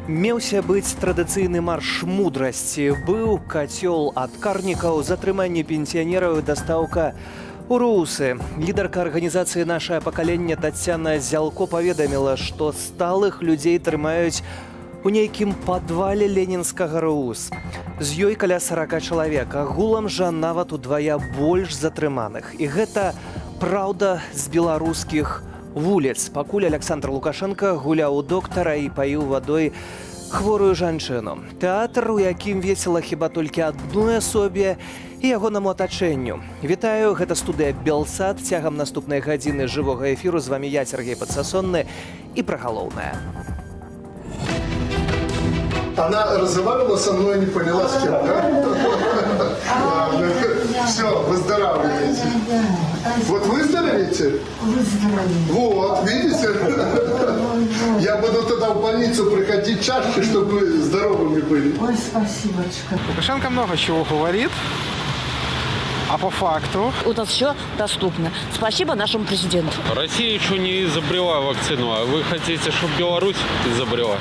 Меўся быць традыцыйны марш мудрасці. Быў кацёл ад карнікаў, затрыманне пенсіянераў і дастаўка у русы. Лідарка арганізацыі «Нашае пакаленне» Таццяна Зялко паведаміла, што сталых людзей трымаюць у нейкім падвале ленінскага РУС. З ёй каля 40 чалавек, агулам жа нават удвая больш затрыманых. І гэта праўда з беларускіх вуліц. Пакуль Александр Лукашенко гуляў у доктара і паіў вадой хворую жанчыну. Тэатр, у якім весела хіба толькі адной асобе і ягонаму атачэнню. Вітаю, гэта студыя «Белсад». Цягам наступнай гадзіны жывога эфіру з вамі я, Сергей Падсасонны, і пра галоўнае. Она разговаривала со мной, не поняла с кем, да? Все, выздоравливаете. Вот выздоровеете? Вот, видите? Я буду тогда в больницу приходить чаще, чтобы вы здоровыми были. Ой, спасибочка. Лукашенко много чего говорит, а по факту... У нас все доступно. Спасибо нашему президенту. Россия еще не изобрела вакцину, а вы хотите, чтобы Беларусь изобрела?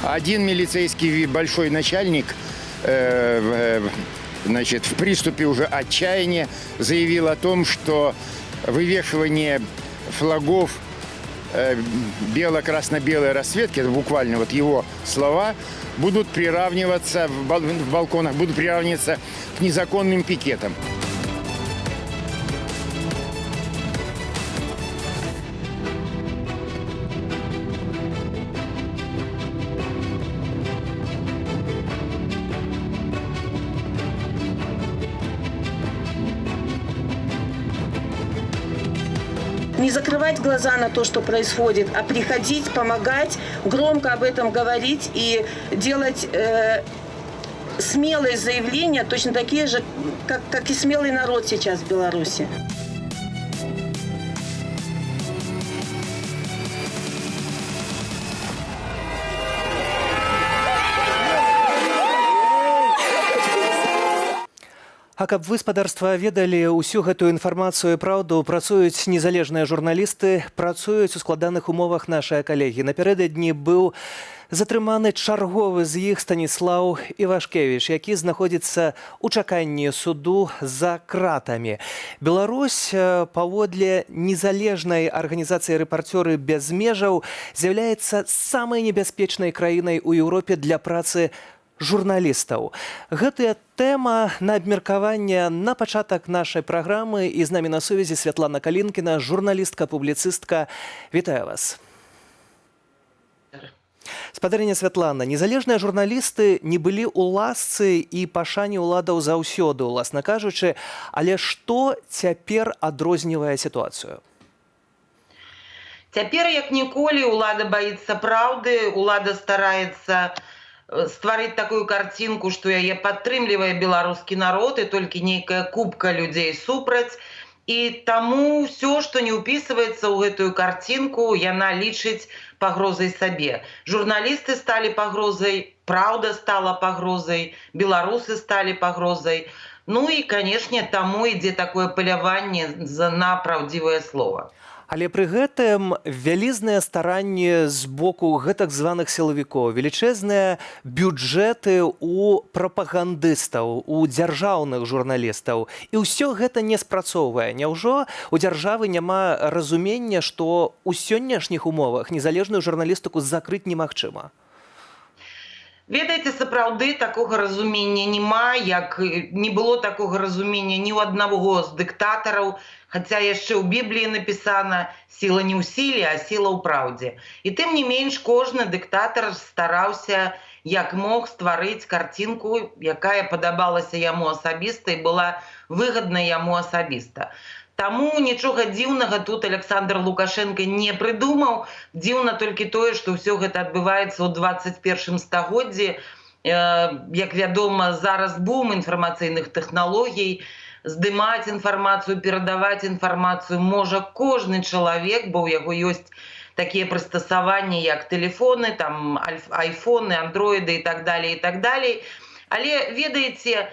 Один милицейский большой начальник, значит, в приступе уже отчаяния заявил о том, что вывешивание флагов бело-красно-белой расцветки, это буквально вот его слова, будут приравниваться в балконах, будут приравниваться к незаконным пикетам. Не закрывать глаза на то, что происходит, а приходить, помогать, громко об этом говорить и делать смелые заявления, точно такие же, как и смелый народ сейчас в Беларуси. А каб вы, спадарства, ведалі ўсю гэтую інфармацыю і праўду, працуюць незалежныя журналісты, працуюць у складаных умовах нашыя калегі. Напярэдадні быў затрыманы чарговы з іх Станіслаў Івашкевіч, які знаходзіцца ў чаканні суду за кратамі. Беларусь, паводле незалежнай арганізацыі «Рэпарцёры без межаў», з'яўляецца самай небяспечнай краінай у Еўропе для працы журналістаў. Гэтая тэма на абмеркаванне на пачатак нашай праграмы, і з намі на сувязі Святлана Калінкіна, журналістка-публіцыстка. Вітаю вас. Спадарыня Святлана, незалежныя журналісты не былі ў ласцы і пашане ўладаў заўсёды, уласна кажучы, але што цяпер адрознівае сітуацыю? Цяпер, як ніколі, улада баіцца праўды, улада стараецца стварыць такую карцінку, што яе падтрымлівае беларускі народ і толькі нейкая купка людзей супраць. І таму ўсё, што не ўпісваецца ў гэтую карцінку, яна лічыць пагрозай сабе. Журналісты сталі пагрозай, праўда стала пагрозай, беларусы сталі пагрозай. Ну і, канешне, таму ідзе такое паляванне на праўдзівае слова. Але пры гэтым вялізныя старанні з боку гэтак званых сілавікоў, велічэзныя бюджэты у прапагандыстаў, у дзяржаўных журналістаў. І ўсё гэта не спрацоўвае. Няўжо у дзяржавы няма разумення, што ў сённяшніх умовах незалежную журналістыку закрыць немагчыма? Ведаеце, сапраўды такога разумення няма, як не было такога разумення ні ў аднаго з дыктатараў, хаця яшчэ ў Бібліі напісана «Сіла не ў сіле, а сіла ў праўдзе». І тым не менш, кожны дыктатар стараўся, як мог, стварыць карцінку, якая падабалася яму асабіста і была выгадна яму асабіста. Таму нічога дзіўнага тут Александр Лукашенко не прыдумаў. Дзіўна толькі тое, што ўсё гэта адбываецца ў 21 стагоддзі. Як вядома, зараз бум інфармацыйных тэхналогій. Здымаць інфармацыю, перадаваць інфармацыю можа кожны чалавек, бо ў яго ёсць такія прыстасаванні, як тэлефоны, там айфоны, андроіды і так далее, і так далее. Але, ведаеце,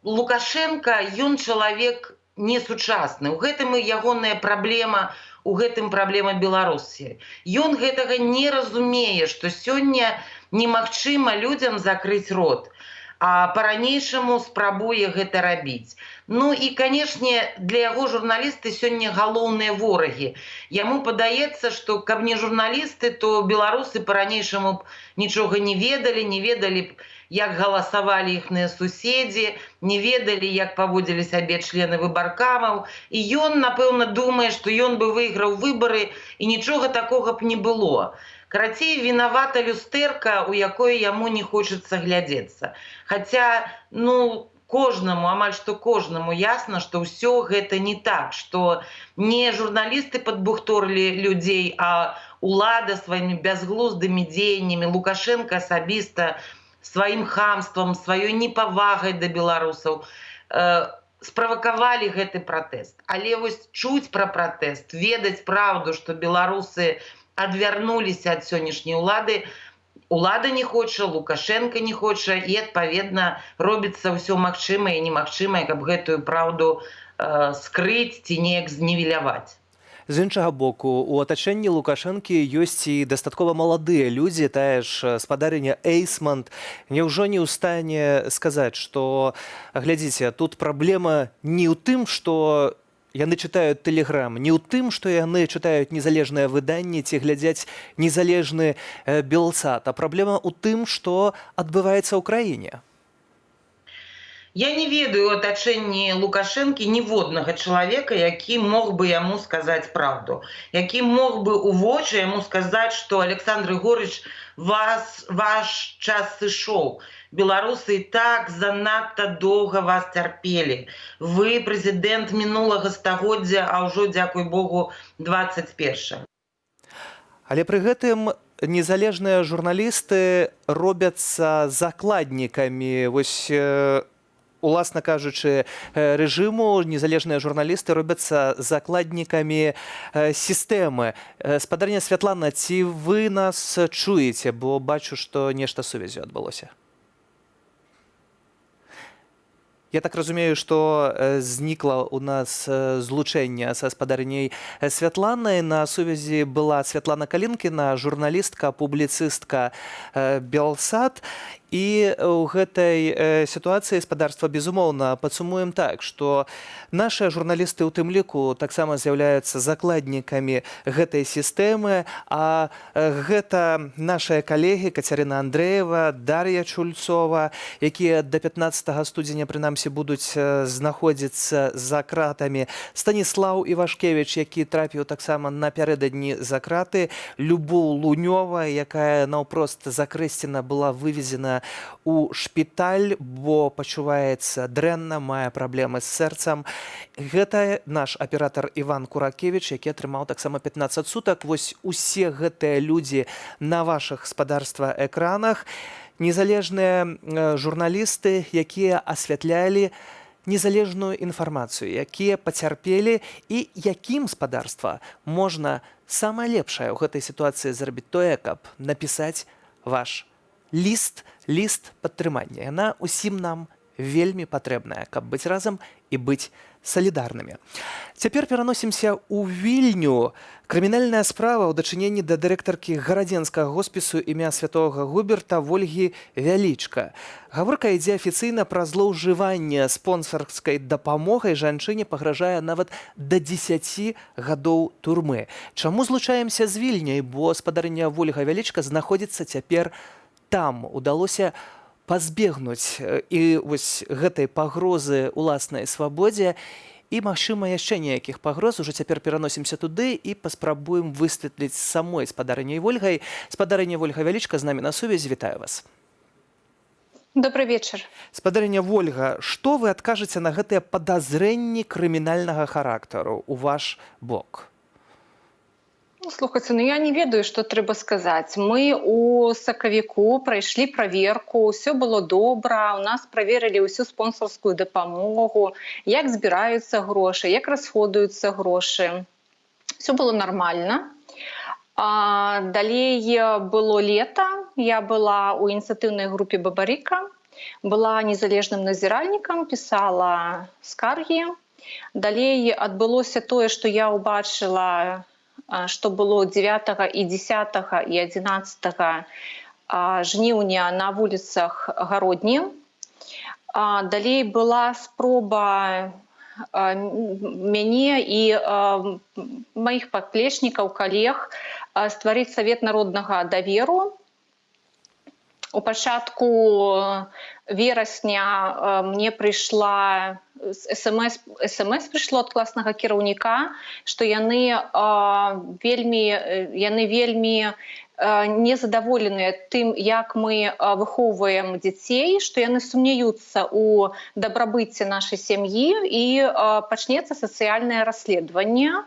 Лукашенко, ён чалавек не сучасны. У гэтым і ягоная праблема, у гэтым праблема Беларусі. Ён гэтага не разумее, што сёння немагчыма людзям закрыць рот, а па-ранейшаму спрабуе гэта рабіць. Ну і, канешне, для яго журналісты сёння галоўныя ворагі. Яму падаецца, што каб не журналісты, то беларусы па-ранейшаму б нічога не ведалі б, як галасавалі іхныя суседзі, не ведалі, як паводзілі сябе члены выбаркамаў. І ён, напэўна, думае, што ён бы выйграў выбары і нічога такога б не было. Карацей, вінавата люстэрка, у якой яму не хочацца глядзецца. Хаця, кожнаму, амаль што кожнаму ясна, што ўсё гэта не так, што не журналісты падбухторылі людзей, а ўлада сваімі бязглуздымі дзеяннямі, Лукашенко асабіста сваім хамствам, сваёй непавагай да беларусаў справакавалі гэты пратэст. Але вось чуць пра пратэст, ведаць праўду, што беларусы адвярнуліся ад сённяшняй улады, улада не хоча, Лукашенко не хоча, і, адпаведна, робіцца ўсё магчымае і немагчымае, каб гэтую праўду скрыць ці неяк знівеляваць. З іншага боку, у атачэнні Лукашэнкі ёсць і дастаткова маладыя людзі, тая ж спадарыня Эйсмонт. Няўжо не ў стане сказаць, што, глядзіце, тут праблема не ў тым, што яны чытаюць тэлеграм, не ў тым, што яны чытаюць незалежныя выданні ці глядзяць незалежны Белсат, а праблема ў тым, што адбываецца ў краіне. Я не ведаю у атачэнні Лукашэнкі ніводнага чалавека, які мог бы яму сказаць праўду, які мог бы у вочы яму сказаць, што Александр Григорьевич, ваш час сышоў. Беларусы і так занадта доўга вас цярпелі. Вы прэзідэнт мінулага стагоддзя, а ўжо, дзякуй Богу, 21. Але пры гэтым незалежныя журналісты робяцца закладнікамі, вось, уласна кажучы, рэжыму, незалежныя журналісты робяцца закладнікамі сістэмы. Спадарня Святлана, ці вы нас чуеце, бо бачу, што нешта сувязю адбылося? Я так разумею, што знікла у нас злучэнне са спадарняй Святланай. На сувязі была Святлана Калінкіна, журналістка, публіцыстка Белсат. І ў гэтай сітуацыі спадарства, безумоўна, падсумуем так, што нашыя журналісты ў тым ліку таксама з'яўляюцца закладнікамі гэтай сістэмы, а гэта нашыя калегі Кацярына Андрэева, Дар'я Чульцова, якія да 15 студзеня, прынамсі, будуць знаходзіцца за кратамі, Станіслаў Івашкевіч, які трапіў таксама напярэдадні за краты, Любоў Лунёва, якая наўпрост закрэсцена была вывезена у шпіталь, бо пачуваецца дрэнна, мае праблемы з сэрцам. Гэта наш аператар Іван Куракевіч, які атрымаў таксама 15 сутак. Вось усе гэтыя людзі на вашых спадарства экранах, незалежныя журналісты, якія асвятлялі незалежную інфармацыю, якія пацярпелі і якім спадарства можна самае лепшае ў гэтай сітуацыі зрабіць тое, каб напісаць ваш ліст падтрымання. Яна ўсім нам вельмі патрэбная, каб быць разам і быць салідарнымі. Цяпер пераносімся ў Вільню. Крымінальная справа ў дачыненні да дырэктаркі гарадзенскага хоспісу імя святога Губерта Вольгі Вялічка. Гаворка ідзе афіцыйна пра злоўжыванне спонсарскай дапамогай, жанчыне пагражае нават да 10 гадоў турмы. Чаму злучаемся з Вільняй? Бо спадарыня Вольга Вялічка знаходзіцца цяпер там. Удалося пазбегнуць і вось гэтай пагрозы уласнай свабодзе і, магчыма, яшчэ ніякіх пагроз. Ужо цяпер пераносімся туды і паспрабуем высветліць самой спадарыняй Вольгай. Спадарыня Вольга Вялічка з намі на сувязі. Вітаю вас. Добрый вечер. Спадарыня Вольга, што вы адкажаце на гэтыя падазрэнні крымінальнага характару ў ваш бок? Слухайте, я не ведаю, што трэба сказаць. Мы у сакавіку прайшлі праверку, ўсё было добра, у нас праверылі ўсю спонсарскую дапамогу, як збіраюцца грошы, як расходуюцца грошы. Все было нормально. Далей было лета, я была у ініцыятыўнай групе Бабарыка, была незалежным назіральнікам, пісала скаргі. Далей адбылося тое, што я ўбачыла, што было 9 і 10 і 11 жніўня на вуліцах Гародні. Далей была спроба мяне і маіх паплечнікаў, калег стварыць Савет народнага даверу. У пачатку верасня мне прыйшла смс прыйшло ад класнага кіраўніка, што яны вельмі незадаволеныя тым, як мы выхоўваем дзяцей, што яны сумняюцца ў дабрабыце нашай сям'і і пачнецца сацыяльнае расследаванне.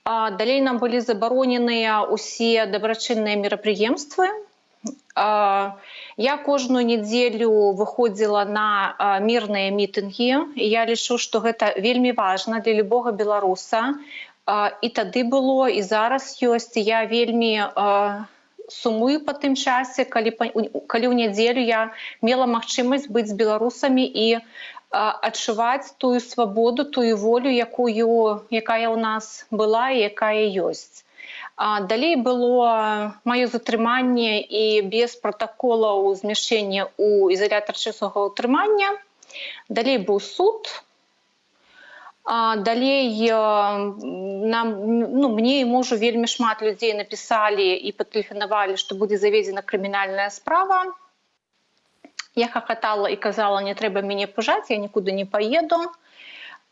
Далей нам былі забароненыя ўсе дабрачынныя мерапрыемствы. Я кожную нядзелю выходзіла на мірныя мітынгі. Я лічу, што гэта вельмі важна для любога беларуса. І тады было, і зараз ёсць. Я вельмі сумую па тым часе, калі ў нядзелю я мела магчымасць быць з беларусамі і адчуваць тую свабоду, тую волю, якая ў нас была і якая ёсць. Далей было маё затрыманне і без пратаколаў змяшчэння ў ізалятар часовага ўтрымання. Далей быў суд. Далей мне і мужу вельмі шмат людзей напісалі і патэлефанавалі, што будзе заведзена крымінальная справа. Я хахатала і казала, не трэба мяне пужаць, я нікуды не паеду.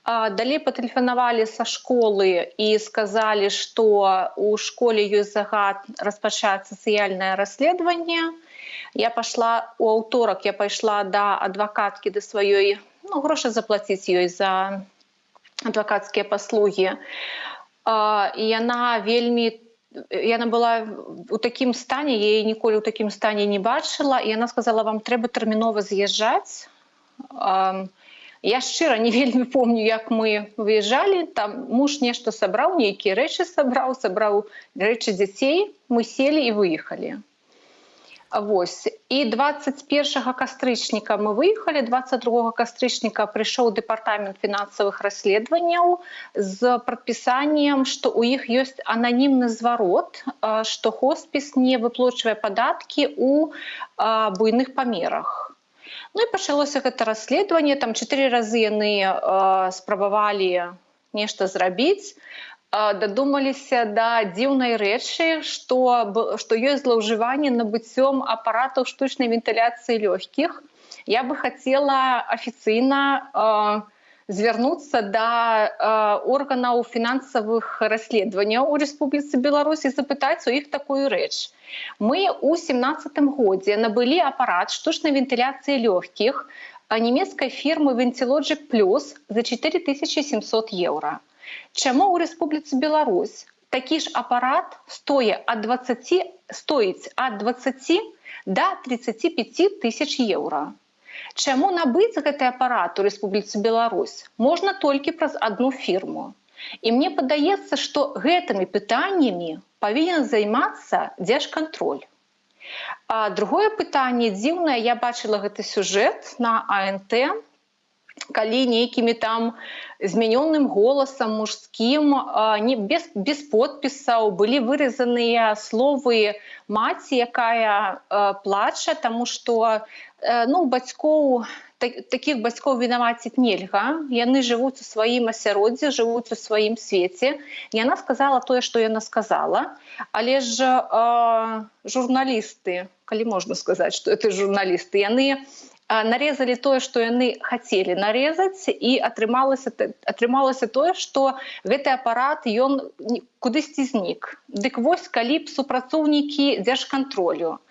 Далей патэлефанавалі са школы і сказалі, што ў школе ёсць загад распачаць сацыяльнае расследаванне. Я пайшла ў аўторак, я пайшла да адвакаткі, да сваёй, грошы заплаціць ёй за адвакацкія паслугі. І яна была ў такім стане, я яе ніколі ў такім стане не бачыла, і яна сказала, вам трэба тэрмінова з'язджаць. Я шчыра не вельмі помню, як мы выязджалі. Там муж нешта сабраў, нейкія рэчы сабраў рэчы дзяцей, мы селі і выехалі. Вось. І 21 кастрычніка мы выехалі, 22 кастрычніка прыйшоў дэпартамент фінансавых расследаванняў з прадпісаннем, што ў іх ёсць ананімны зварот, што хоспіс не выплачвае падаткі ў буйных памерах. Ну і пачалося гэта расследаванне, там 4 разы яны спрабавалі нешта зрабіць, дадумаліся да дзіўнай рэчы, што ёсць злоўжыванне набыццём апаратаў штучнай вентыляцыі лёгкіх. Я бы хацела афіцыйна звярнуцца да органаў фінансавых расследаванняў у Рэспубліцы Беларусь і запытаць у іх такую рэч. Мы ў 2017 годзе набылі апарат штучнай вентыляцыі лёгкіх нямецкай фірмы Ventilogic Plus за 4700 еўра. Чаму ў Рэспубліцы Беларусь такі ж апарат стоіць ад 20 да 35 тысяч еўра? Чаму набыць гэты апарат у Рэспубліцы Беларусь можна толькі праз адну фірму? І мне падаецца, што гэтымі пытаннямі павінен займацца Дзяржкантроль. Другое пытанне дзіўнае, я бачыла гэты сюжэт на АНТ, калі нейкімі там змянёным голасам мужскім, без подпісаў былі выразаныя словы маці, якая плача, таму што бацькоў, такіх бацькоў вінаваціць нельга. Яны жывуць у сваім асяроддзі, жывуць у сваім свеце. Яна сказала тое, што яна сказала, але ж журналісты, калі можна сказаць, што это журналісты, яны нарезалі тое, што яны хацелі нарэзаць, і атрымалася тое, што гэты апарат, ён кудысьці знік. Дык вось, калі б супрацоўнікі Дзяржкантролю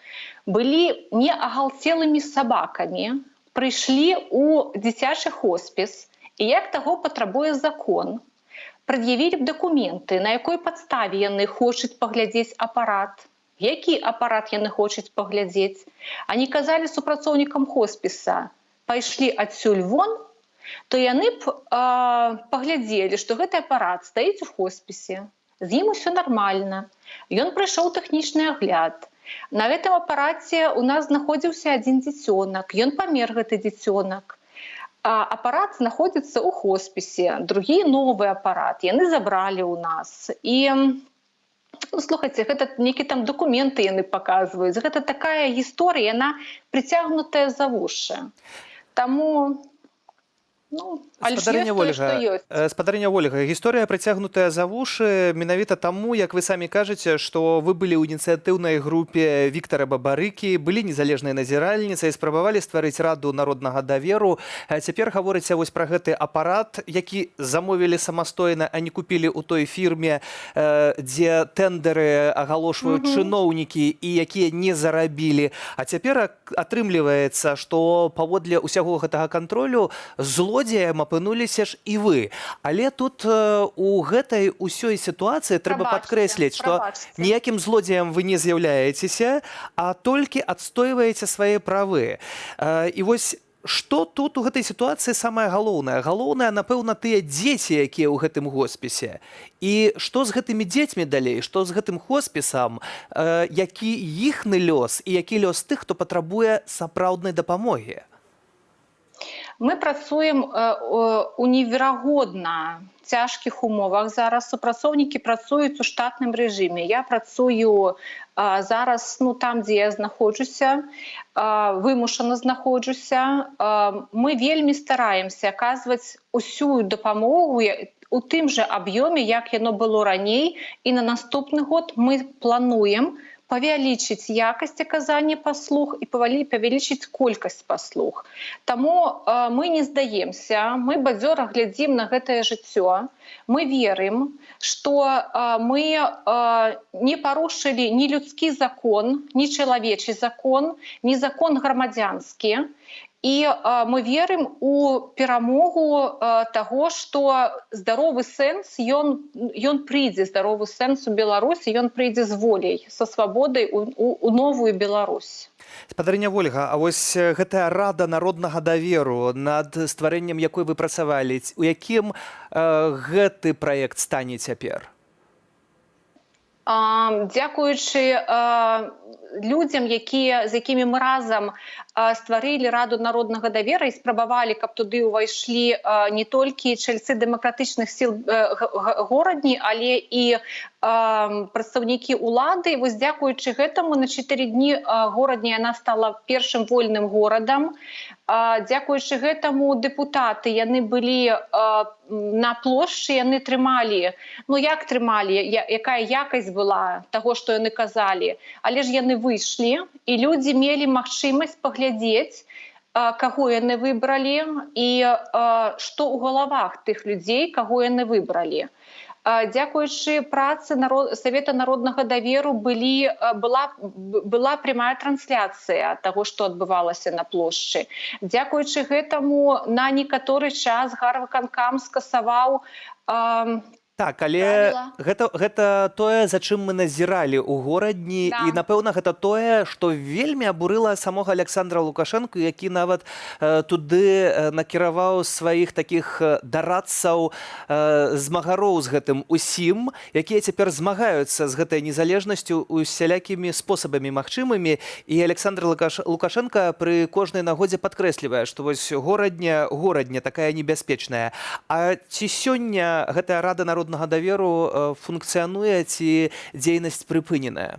былі не агалцелымі сабакамі, прыйшлі ў дзіцячы хоспіс, і як таго патрабуе закон, прад'явілі б дакументы, на якой падставе яны хочуць паглядзець апарат, які апарат яны хочуць паглядзець. Они казалі супрацоўнікам хоспіса, пайшлі адсюль вон, то яны б паглядзелі, што гэты апарат стаіць у хоспісе, з ім усё нармальна. Ён прыйшоў тэхнічны агляд. На гэтым апараце у нас знаходзіўся адзін дзіцёнак, ён памер, гэты дзіцёнак. апарат знаходзіцца ў хоспісе, другі новы апарат яны забралі ў нас. І ну, слухайце, гэта нейкі там дакументы яны паказваюць. Гэта такая гісторыя, яна прыцягнутая за вушы. Таму ну, Спадарыня Ольга, гісторыя прыцягнутая за вушы менавіта таму, як вы самі кажаце, што вы былі ў ініцыятыўнай групе Віктара Бабарыкі, былі незалежнай назіральніцай, спрабавалі стварыць раду народнага даверу. Цяпер гаворыце вось пра гэты апарат, які замовілі самастойна, а не купілі ў той фірме, дзе тэндеры агалошваюць чыноўнікі і якія не зарабілі. А цяпер атрымліваецца, што паводле ўсяго гэтага кантролю злодзеем апынуліся ж і вы. Але тут у гэтай усёй сітуацыі трэба падкрэсліць, што ніякім злодзеем вы не з'яўляецеся, а толькі адстойваеце свае правы. І вось што тут у гэтай сітуацыі самае галоўнае? Галоўнае, напэўна, тыя дзеці, якія ў гэтым хоспісе. І што з гэтымі дзецьмі далей? Што з гэтым хоспісам? Які іхны лёс і які лёс тых, хто патрабуе сапраўднай дапамогі? Мы працуем у неверагодна цяжкіх умовах. Зараз супрацоўнікі працуюць у штатным рэжыме. Я працую зараз там, дзе я знаходжуся, вымушана знаходжуся. Мы вельмі стараемся аказваць усю дапамогу у тым жа аб'ёме, як яно было раней. І на наступны год мы плануем павялічыць якасць аказання паслуг і павялічыць колькасць паслуг. Таму мы не здаемся, мы бадзёра глядзім на гэтае жыццё. Мы верым, што мы не парушылі ні людскі закон, ні чалавечы закон, ні закон грамадзянскі. І мы верым у перамогу таго, што здаровы сэнс, ён прыйдзе, здаровы сэнс у Беларусі, ён прыйдзе з воляй, са свабодай у новую Беларусь. Спадарыня Ольга, а вось гэтая рада народнага даверу, над стварэннем якой вы працавалі, у якім гэты праект стане цяпер? Дзякуючы людзям, з якімі мы разам стварылі раду народнага давера і спрабавалі, каб туды ўвайшлі не толькі чальцы дэмакратычных сіл горадні, але і прадстаўнікі ўлады. Вось дзякуючы гэтаму на 4 дні горадні яна стала першым вольным горадам. Дзякуючы гэтаму дэпутаты, яны былі на плошчы, яны трымалі, як трымалі, якая якасць была таго, што яны казалі. Але ж яны выйшлі, і людзі мелі магчымасць паглядзець, каго яны выбралі і што ў галавах тых людзей, каго яны выбралі. Дзякуючы працы Савета народнага даверу была прямая трансляцыя таго, што адбывалася на плошчы. Дзякуючы гэтаму на некаторы час гарвыканкам скасаваў Так, але гэта тое, за чым мы назіралі ў горадні, і, напэўна, гэта тое, што вельмі абурыла самога Александра Лукашэнка, які нават туды накіраваў сваіх такіх дарадцаў, змагароў з гэтым усім, якія цяпер змагаюцца з гэтай незалежнасцю усялякімі спосабамі магчымымі. І Александр Лукашэнка пры кожнай нагодзе падкрэслівае, што вось горадня такая небяспечная. А ці сёння гэтая рада народнага даверу функцыянуе, ці дзейнасць прыпыненая?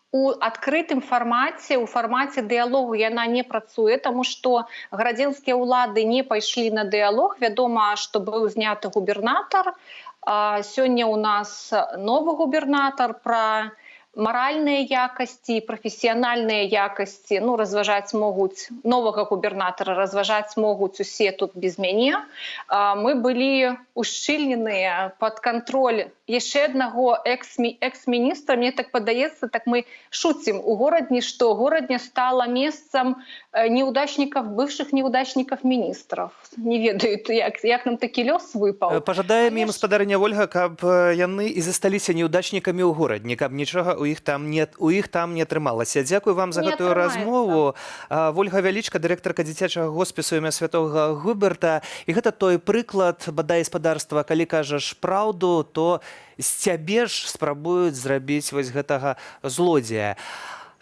У адкрытым фармаце, у фармаце дыялогу яна не працуе, таму што градзенскія ўлады не пайшлі на дыялог. Вядома, што быў зняты губернатар. Сёння ў нас новы губернатар. Пра маральныя якасці, прафесіянальныя якасці, разважаць могуць, новага губернатара разважаць могуць усе тут без мяне. Мы былі ушчыльненыя пад кантроль яшчэ аднаго экс-міністра. Мне так падаецца, так мы шуцім у горадні, што горадня стала месцам неудачнікаў, бывшых неудачнікаў міністраў. Не ведаю, як нам такі лёс выпаў. Пажадаем ім, спадарыня Ольга, каб яны і засталіся неудачнікамі ў горадні, каб нічога у іх там не атрымалася. Дзякую вам за гэтую размову. Вольга Вялічка, дырэктарка дзіцячага хоспісу імя Святога Губерта. І гэта той прыклад, бадай, спадарства, калі кажаш праўду, то з цябе ж спрабуюць зрабіць вось гэтага злодзея.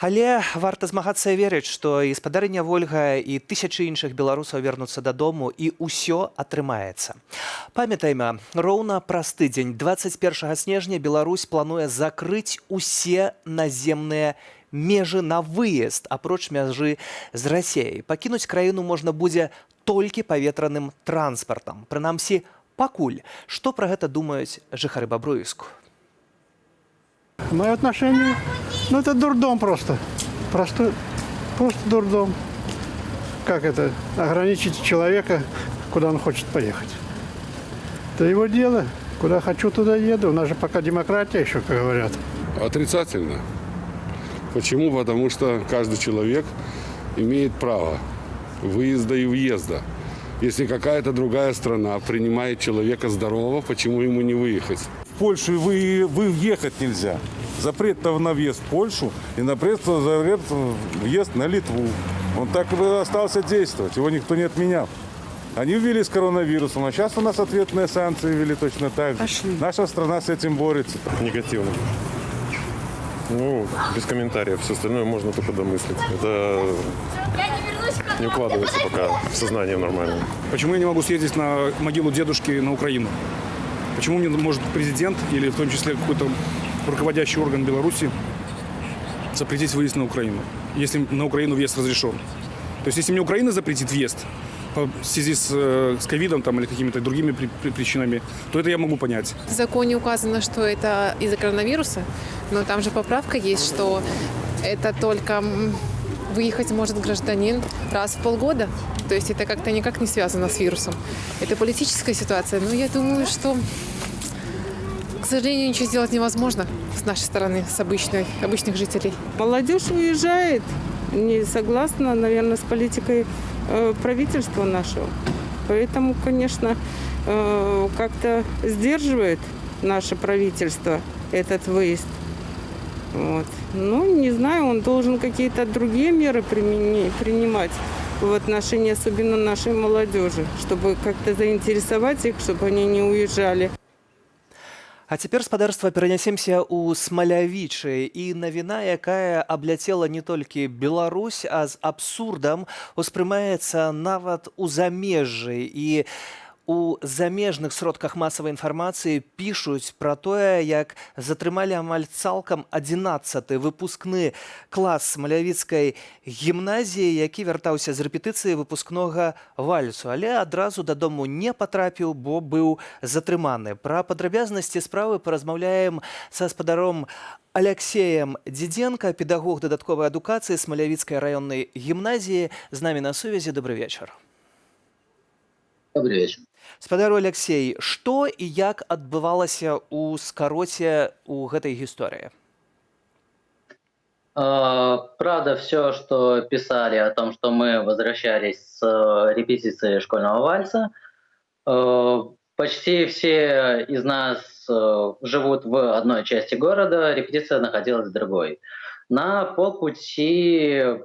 Але варта змагацца і верыць, што і спадарыня Вольга і тысячы іншых беларусаў вернуцца дадому і ўсё атрымаецца. Памятайма, роўна праз тыдзень 21 снежня Беларусь плануе закрыць усе наземныя межы на выезд, апроч мяжы з Расеяй. Пакінуць краіну можна будзе толькі паветраным транспартам. Прынамсі, пакуль. Што пра гэта думаюць жыхары Бабруйску? Мое отношение, ну это дурдом просто. Просто дурдом. Как это? Ограничить человека, куда он хочет поехать. Это его дело. Куда хочу, туда еду. У нас же пока демократия еще, как говорят. Отрицательно. Почему? Потому что каждый человек имеет право выезда и въезда. Если какая-то другая страна принимает человека здорового, почему ему не выехать? В Польшу въехать нельзя. Запрет на въезд в Польшу и запрет въезд на Литву. Он так и остался действовать, его никто не отменял. Они ввели с коронавирусом, а сейчас у нас ответные санкции ввели точно так же. Наша страна с этим борется. Негативно. Ну, без комментариев. Все остальное можно только домыслить. Это не укладывается пока в сознание нормально. Почему я не могу съездить на могилу дедушки на Украину? Почему мне может президент или в том числе какой-то руководящий орган Беларуси запретить выезд на Украину, если на Украину въезд разрешен? То есть если мне Украина запретит въезд в связи с ковидом там, или какими-то другими причинами, то это я могу понять. В законе указано, что это из-за коронавируса, но там же поправка есть, что это только выехать может гражданин раз в полгода. То есть это как-то никак не связано с вирусом. Это политическая ситуация, но я думаю, что, к сожалению, ничего сделать невозможно с нашей стороны, с обычных жителей. Молодежь уезжает, не согласна, наверное, с политикой правительства нашего. Поэтому, конечно, как-то сдерживает наше правительство этот выезд. Вот. Ну, не знаю, он должен какие-то другие меры принимать в отношении особенно нашей молодежи, чтобы как-то заинтересовать их, чтобы они не уезжали. А цяпер, спадарства, перанясемся ў Смалявічы. І навіна, якая абляцела не толькі Беларусь, а з абсурдам успрымаецца нават у замежжы. І у замежных сродках масавай інфармацыі пішуць пра тое, як затрымалі амаль цалкам 11-ы выпускны клас Смалявіцкай гімназіі, які вяртаўся з рэпетыцыі выпускнога вальсу, але адразу дадому не патрапіў, бо быў затрыманы. Пра падрабязнасці справы паразмаўляем са спадаром Алексеем Дзідзенка, педагог дадатковай адукацыі Смалявіцкай раённай гімназіі. З намі на сувязі. Добрый вечар. Добрый вечер. Спадару Алексей, што і як адбывалася ў скароце ў гэтай гісторыі? Правда, все, что писали о том, что мы возвращались с репетиции школьного вальса, почти все из нас живут в одной части города, репетиция находилась в другой. На полпути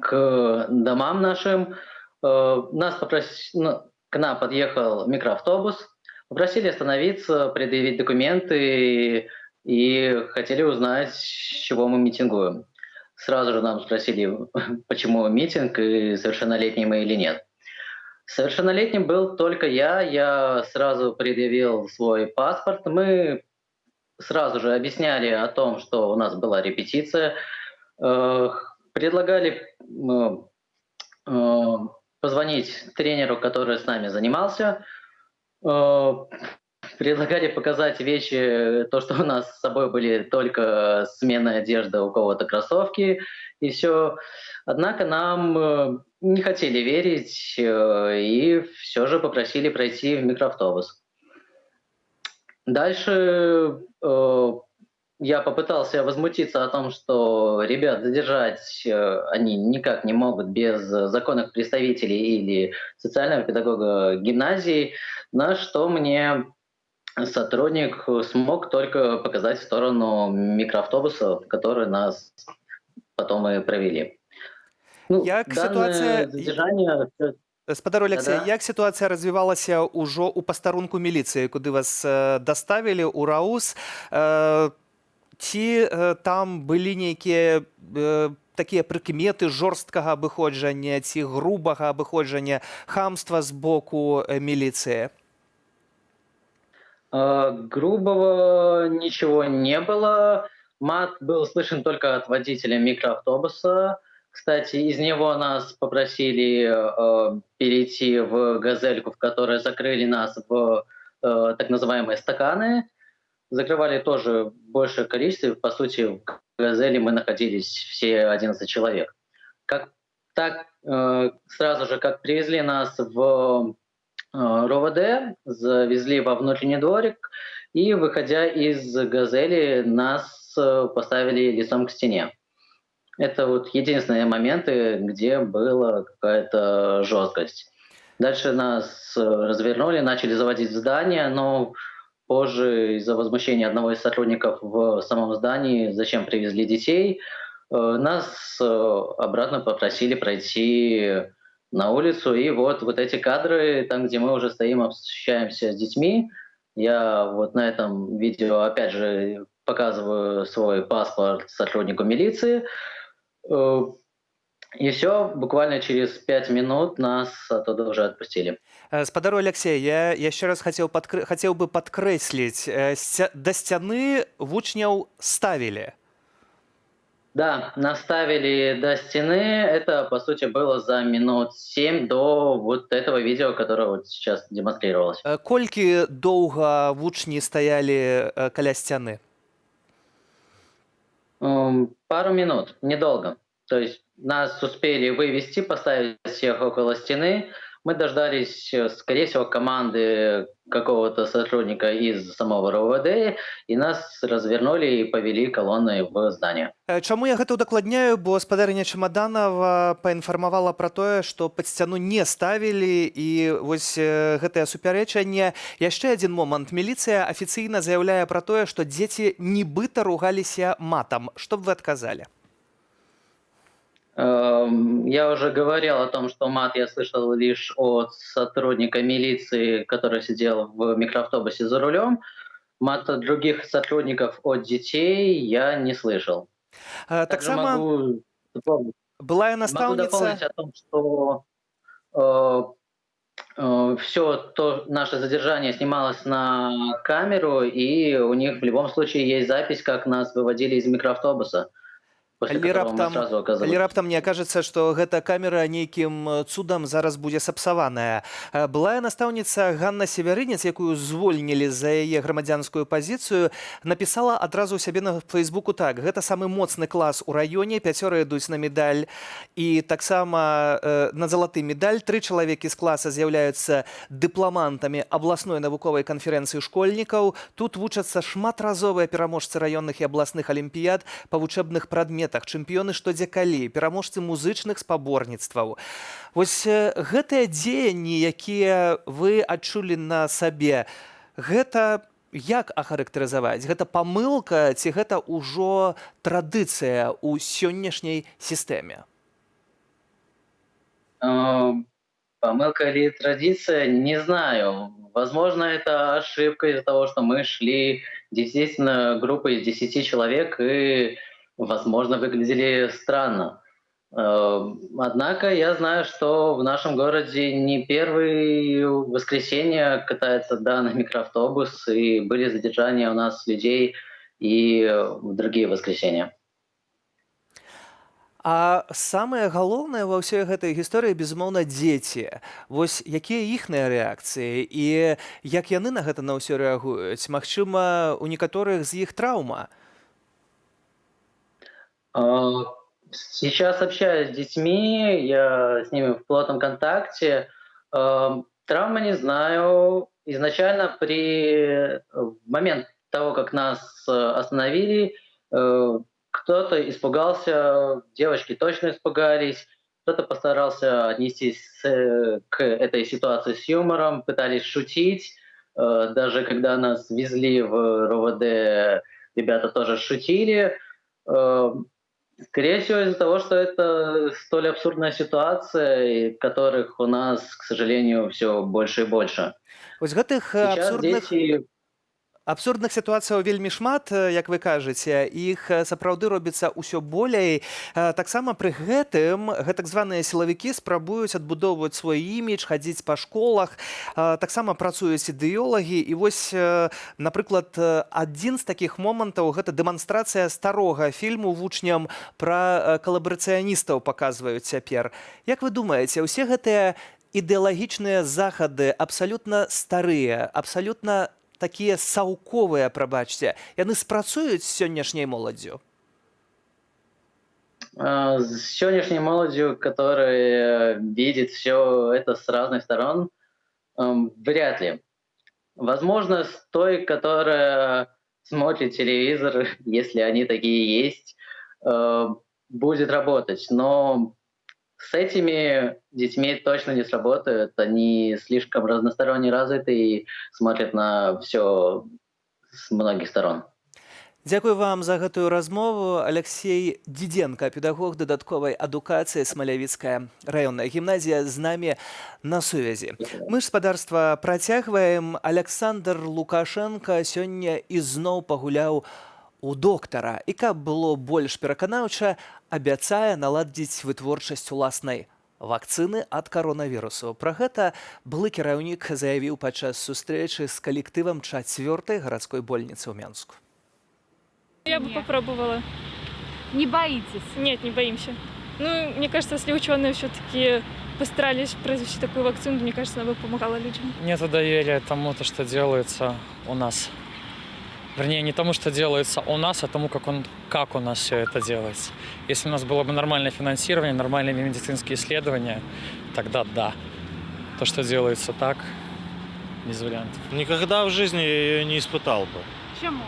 к домам нашим нас попросили... К нам подъехал микроавтобус, попросили остановиться, предъявить документы и хотели узнать, с чего мы митингуем. Сразу же нам спросили, почему митинг и совершеннолетний мы или нет. Совершеннолетним был только я сразу предъявил свой паспорт. Мы сразу же объясняли о том, что у нас была репетиция, предлагали... позвонить тренеру, который с нами занимался. Предлагали показать вещи, то, что у нас с собой были только сменная одежда, у кого-то кроссовки и все. Однако нам не хотели верить и все же попросили пройти в микроавтобус. Дальше я попытался возмутиться о том, что ребят задержать они никак не могут без законных представителей или социального педагога гимназии, на что мне сотрудник смог только показать в сторону микроавтобуса, в который нас потом и провели. Ну, як ситуація... задержання... Спадар Алексей, як ситуація развівалася ўжо ў пастарунку міліцыі, куды вас даставілі ў РАУС? Ці там былі нейкія такія прыкметы жорсткага абыходжання ці грубага абыходжання, хамства з боку міліцыі? Грубого ничего не было. Мат был слышен только от водителя микроавтобуса. Кстати, из него нас попросили перейти в газельку, в которой закрыли нас в так называемые стаканы. Закрывали тоже большее количество. По сути, в газели мы находились все 11 человек. Сразу же, как привезли нас в РОВД, завезли во внутренний дворик, и, выходя из газели, нас поставили лицом к стене. Это вот единственные моменты, где была какая-то жесткость. Дальше нас развернули, начали заводить в здание, но позже из-за возмущения одного из сотрудников в самом здании, зачем привезли детей, нас обратно попросили пройти на улицу. И вот эти кадры, там, где мы уже стоим, общаемся с детьми. Я вот на этом видео, опять же, показываю свой паспорт сотруднику милиции. И все, буквально через 5 минут нас оттуда уже отпустили. Спадару Алексей, я яшчэ раз хацеў бы падкрэсліць, да сцяны вучняў ставілі. Да, наставили до стены. Это, по сути, было за минут 7 до вот этого видео, которое вот сейчас демонстрировалось. Колькі доўга вучні стаялі каля сцяны? Пару минут, недолго. То есть нас успели вывести, поставить всех около стены. Мы дождались, скорее всего, команды какого-то сотрудника из самого РОВД, и нас развернули и повели колонной в здание. Чаму я гэта удакладняю, бо спадарыня Чамаданова паінфармавала пра тое, што пад сцяну не ставілі, і вось гэтае супярэчанне. Яшчэ адзін момант. Міліцыя афіцыйна заяўляе пра тое, што дзеці нібыта ругаліся матам. Што б вы адказалі? Я уже говорил о том, что мат я слышал лишь от сотрудника милиции, который сидел в микроавтобусе за рулем. Мат от других сотрудников, от детей я не слышал. Так само была наставница. Могу дополнить о том, что все то наше задержание снималось на камеру, и у них в любом случае есть запись, как нас выводили из микроавтобуса. Калі раптам не акажацца, што гэта камера нейкім цудам зараз будзе сапсаваная. Былая настаўніца Ганна Северынец, якую звольнілі за яе грамадзянскую пазіцыю, напісала адразу ў сябе на Фейсбуку так: гэта самы моцны клас у раёне, 5 ідуць на медаль, і таксама на залаты медаль 3 чалавекі з класа з'яўляюцца дыпламантамі абласной навуковай канферэнцыі школьнікаў. Тут вучацца шматразовыя пераможцы раённых і абласных алімпіяд па вучэбных прадметах, чэмпіёны штодзекалі, пераможцы музычных спаборніцтваў. Вось гэтыя дзеянні, якія вы адчулі на сабе, гэта як ахарактарызаваць? Гэта памылка ці гэта ўжо традыцыя ў сённяшняй сістэме? Помылка или традиция, не знаю. Возможно, это ошибка из-за того, что мы шли действительно группой из 10 человек и, возможно, выглядели странно. Однако я знаю, что в нашем городе не первое воскресенье катается данный микроавтобус, и были задержания у нас людей и в другие воскресенья. А самае галоўнае ва ўсёй гэтай гісторыі, безумоўна, дзеці. Вось якія іхныя рэакцыі і як яны на гэта на ўсё рэагуюць? Магчыма, у некаторых з іх траўма? Сейчас общаюсь с детьми, я с ними в плотном контакте. Травмы не знаю. Изначально в момент того, как нас остановили, кто-то испугался, девочки точно испугались, кто-то постарался отнестись к этой ситуации с юмором, пытались шутить. Даже когда нас везли в РОВД, ребята тоже шутили. Скорее всего, из-за того, что это столь абсурдная ситуация, которых у нас, к сожалению, все больше и больше. Вось гэтых абсурдных... Абсурдных сітуацыяў вельмі шмат, як вы кажаце, іх сапраўды робіцца ўсё болей. Таксама пры гэтым гэтак званыя сілавікі спрабуюць адбудоўваць свой імідж, хадзіць па школах, таксама працуюць ідэолагі. І вось, напрыклад, адзін з такіх момантаў гэта дэманстрацыя старога фільму вучням пра калабарацыяністаў паказваюць цяпер. Як вы думаеце, усе гэтыя ідэалагічныя захады абсалютна старыя, абсалютна такія саўковыя, прабачце, яны спрацуюць з сённяшняй моладдзю? С сегодняшней молодью, которая видит все это с разных сторон, вряд ли. Возможно, с той, которая смотрит телевизор, если они такие есть, будет работать. Но с этими детьми точно не сработают. Они слишком разносторонне развиты и смотрят на все с многих сторон. Дзякую вам за гэтую размову. Алексей Диденко, педагог дадатковай адукацыі, Смалявіцкая раённая гімназія, з намі на сувязі. Мы ж спадарства працягваем. Александр Лукашенко сёння ізноў пагуляў у доктара. І каб было больш пераканаўча, абяцае наладзіць вытворчасць уласнай вакцыны ад каронавірусу. Пра гэта былы кіраўнік заявіў падчас сустрэчы з калектывам 4-й гарадской больніцы ў Менску. Я бы попробовала. Не боитесь? Нет, не боимся. Ну, мне кажется, если ученые все-таки постарались произвести такую вакцину, мне кажется, она бы помогала людям. Нет доверия тому, что делается у нас. Вернее, не тому, что делается у нас, а тому, как у нас все это делается. Если у нас было бы нормальное финансирование, нормальные медицинские исследования, тогда да. То, что делается так, без вариантов. Никогда в жизни я ее не испытал бы. Почему?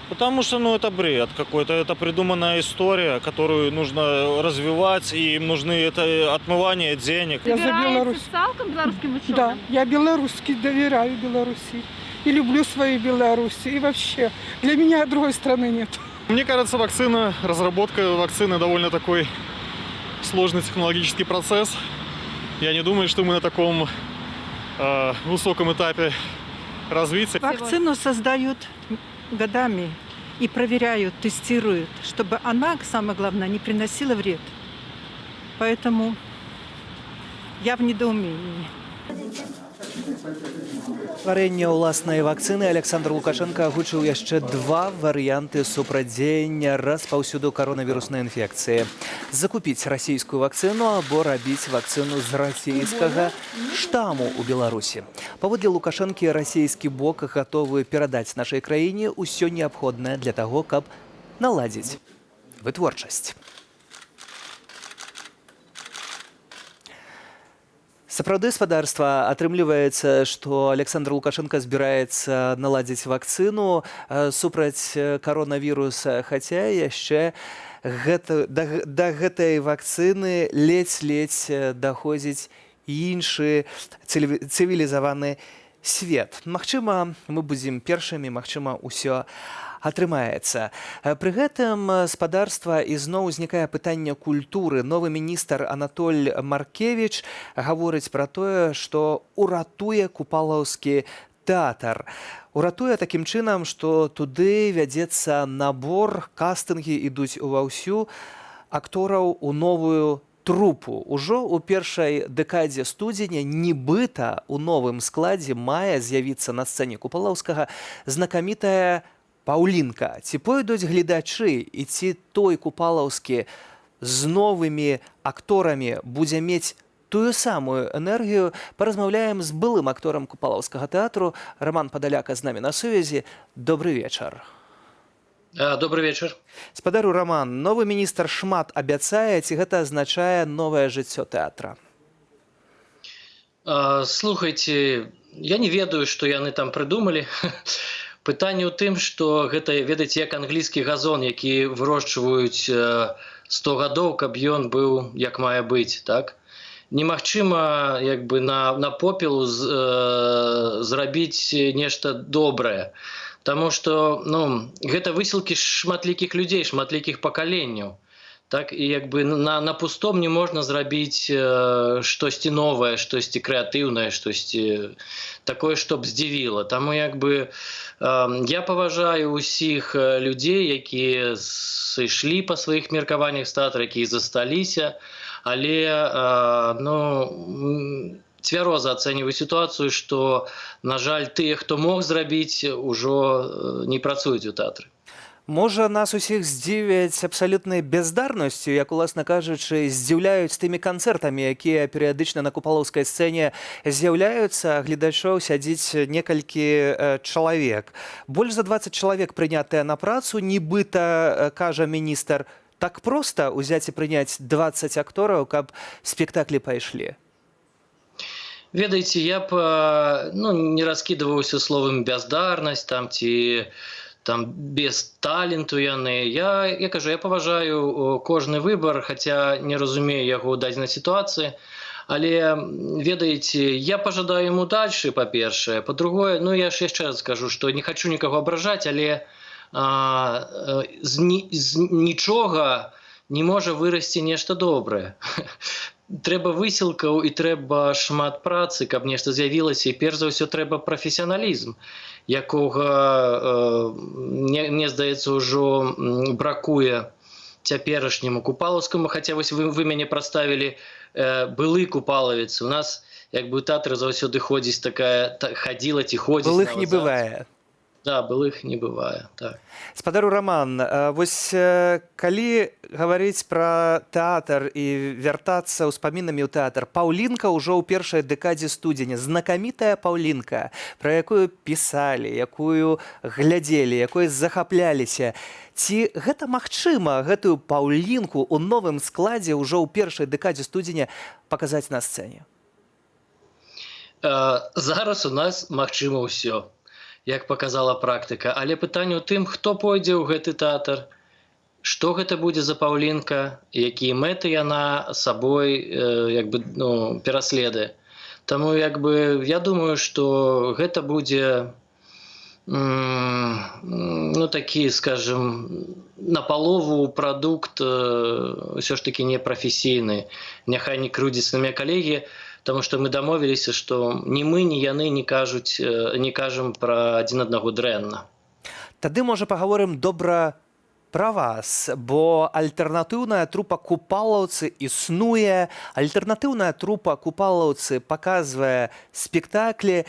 Потому что, это бред какой-то. Это придуманная история, которую нужно развивать, и им нужны это отмывание денег. Я за Беларусь. Цалком белорусским ученым? Да, я белорусский, доверяю Беларуси. И люблю свою Беларусь. И вообще, для меня другой страны нет. Мне кажется, разработка вакцины довольно такой сложный технологический процесс. Я не думаю, что мы на таком высоком этапе развития. Вакцину создают годами и проверяют, тестируют, чтобы она, самое главное, не приносила вред. Поэтому я в недоумении. Стварэнне ўласнай вакцыны Александр Лукашенко агучыў яшчэ 2 варыянты супрадзеяння распаўсюду каронавіруснай інфекцыі. Закупіць расійскую вакцыну або рабіць вакцыну з расійскага штаму ў Беларусі. Паводле Лукашэнкі, расійскі бок гатовы перадаць нашай краіне ўсё неабходнае для таго, каб наладзіць вытворчасць. Сапраўды, спадарства, атрымліваецца, што Александр Лукашенко збіраецца наладзіць вакцыну супраць каронавіруса, хаця яшчэ да гэтай вакцыны ледзь-ледзь даходзіць іншы цывілізаваны свет. Магчыма, мы будзем першымі, магчыма, усё атрымаецца. Пры гэтым, спадарства, ізноў узнікае пытанне культуры. Новы міністр Анатоль Маркевіч гаворыць пра тое, што уратуе купалаўскі тэатр. Уратуе такім чынам, што туды вядзецца набор, кастынгі ідуць уваўсю актораў у новую трупу. Ужо ў першай дэкадзе студзеня нібыта ў новым складзе мае з'явіцца на сцэне купалаўскага знакамітая Паўлінка. Ці пойдуць гледачы і ці той купалаўскі з новымі акторамі будзе мець тую самую энергію? Паразмаўляем з былым акторам купалаўскага тэатру. Роман Падаляка з намі на сувязі. Добры вечар. Добрый вечер. Спадару Роман, новы міністр шмат абяцае, ці гэта азначае новае жыццё тэатра? Слухайте, я не ведаю, што яны там прыдумалі. Пытанне ў тым, што гэта, ведаеце, як англійскі газон, які вырошчваюць 100 гадоў, каб ён быў як мае быць, так? Немагчыма на попелу зрабіць нешта добрае. Таму што гэта высілкі шматлікіх людзей, шматлікіх пакаленняў. Так і якби на пустом не можна зрабіць штосьці новае, штосьці крэатыўнае, штосьці такое, што б здзівіла. Таму якби я паважаю ўсіх людзей, якія сышлі па сваіх меркаваннях з тэатра, якія засталіся, але цвяроза ацэньваю сітуацыю, што, на жаль, тыя, хто мог зрабіць, ужо не працуюць у тэатры. Можа, нас усіх здзівяць абсалютнай бяздарнасцю, як, уласна кажучы, здзіўляюць тымі канцэртамі, якія перыядычна на купалаўскай сцэне з'яўляюцца, гледачоў сядзіць некалькі чалавек. Больш за 20 чалавек прынятыя на працу, нібыта, кажа міністр, так проста ўзяць і прыняць 20 актораў, каб спектаклі пайшлі? Ведаеце, я б не раскідываўся словам бяздарнасць там ці без таленту яны. Я кажу, я паважаю кожны выбар, хаця не разумею яго ў дадзенай сітуацыі. Але, ведаеце, я пажадаю ім удачы, па-першае. Па-другое, я ж яшчэ раз скажу, што не хачу нікаго абражаць, але з нічога не можа вырасці нешта добрае. Трэба высілкаў і трэба шмат працы, каб нешта з'явілася. І перш за ўсё трэба прафесіяналізм, якога, мне здаецца, ужо бракуе цяперашняму купалаўскаму. Хаця вось вы мяне прадставілі былы купалавец. У нас як бы ў тэатры заўсёды ходзіць такая, хадзіла ці ходзіць. Былых не бывае. Да, былых не бывае, так. Спадару Роман, вось калі гаварыць пра тэатр і вяртацца ўспамінамі ў тэатр, Паўлінка ўжо ў першай дэкадзе студзеня, знакамітая Паўлінка, пра якую пісалі, якую глядзелі, якой захапляліся. Ці гэта магчыма, гэтую Паўлінку ў новым складзе ўжо ў першай дэкадзе студзеня паказаць на сцэне? Зараз у нас магчыма ўсё, як показала практыка. Але пытанне ў тым, хто пойдзе ў гэты тэатр, што гэта будзе за Паўлінка, якія мэты яна сабой пераследуе. Таму я думаю, што гэта будзе такі, скажем, напалову прадукт ўсё ж такі непрафесійны. Няхай не крыўдзяцца на мяне калегі, потому что мы дамовіліся, што ні мы, ні яны не кажам пра адзін аднаго дрэнна. Тады, можа, пагаворым добра пра вас, бо альтэрнатыўная трупа «Купалаўцы» існуе, альтэрнатыўная трупа «Купалаўцы» паказвае спектаклі.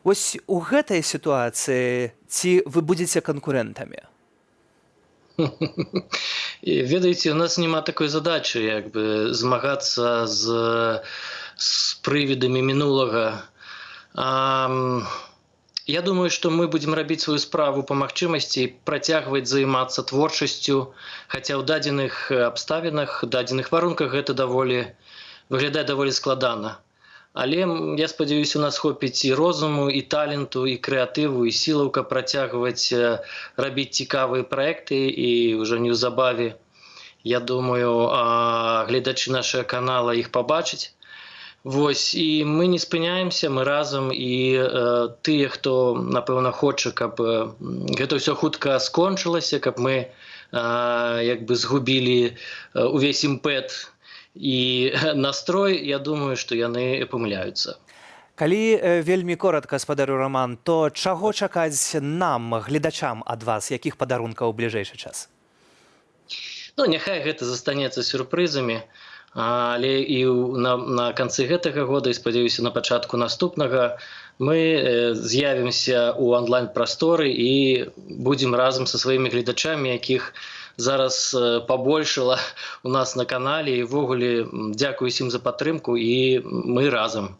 Вось у гэтай сітуацыі ці вы будзеце канкурэнтамі? Ведаеце, у нас няма такой задачы, змагацца з прывідамі мінулага. Я думаю, што мы будзем рабіць сваю справу па магчымасці, працягваць займацца творчасцю, хаця ў дадзеных абставінах, дадзеных варунках гэта выглядае даволі складана. Але я спадзяюся, у нас хопіць і розуму, і таленту, і крэатыву, і сілаў, каб працягваць рабіць цікавыя праекты, і ўжо неўзабаве, я думаю, гледачы нашага канала іх пабачаць. Вось, і мы не спыняемся, мы разам, і тыя, хто, напэўна, хоча, каб гэта ўсё хутка скончылася, каб мы згубілі увесь імпэт і настрой, я думаю, што яны памыляюцца. Калі вельмі коротка, спадару Роман, то чаго чакаць нам, гледачам, ад вас? Якіх падарункаў у бліжэйшы час? Няхай гэта застанецца сюрпрызамі. Але і на канцы гэтага года, і спадзяюся, на пачатку наступнага, мы з'явімся ў онлайн-прасторы і будзем разам са сваімі гледачамі, якіх зараз пабольшала у нас на канале. І ўвогуле дзякую усім за падтрымку, і мы разам.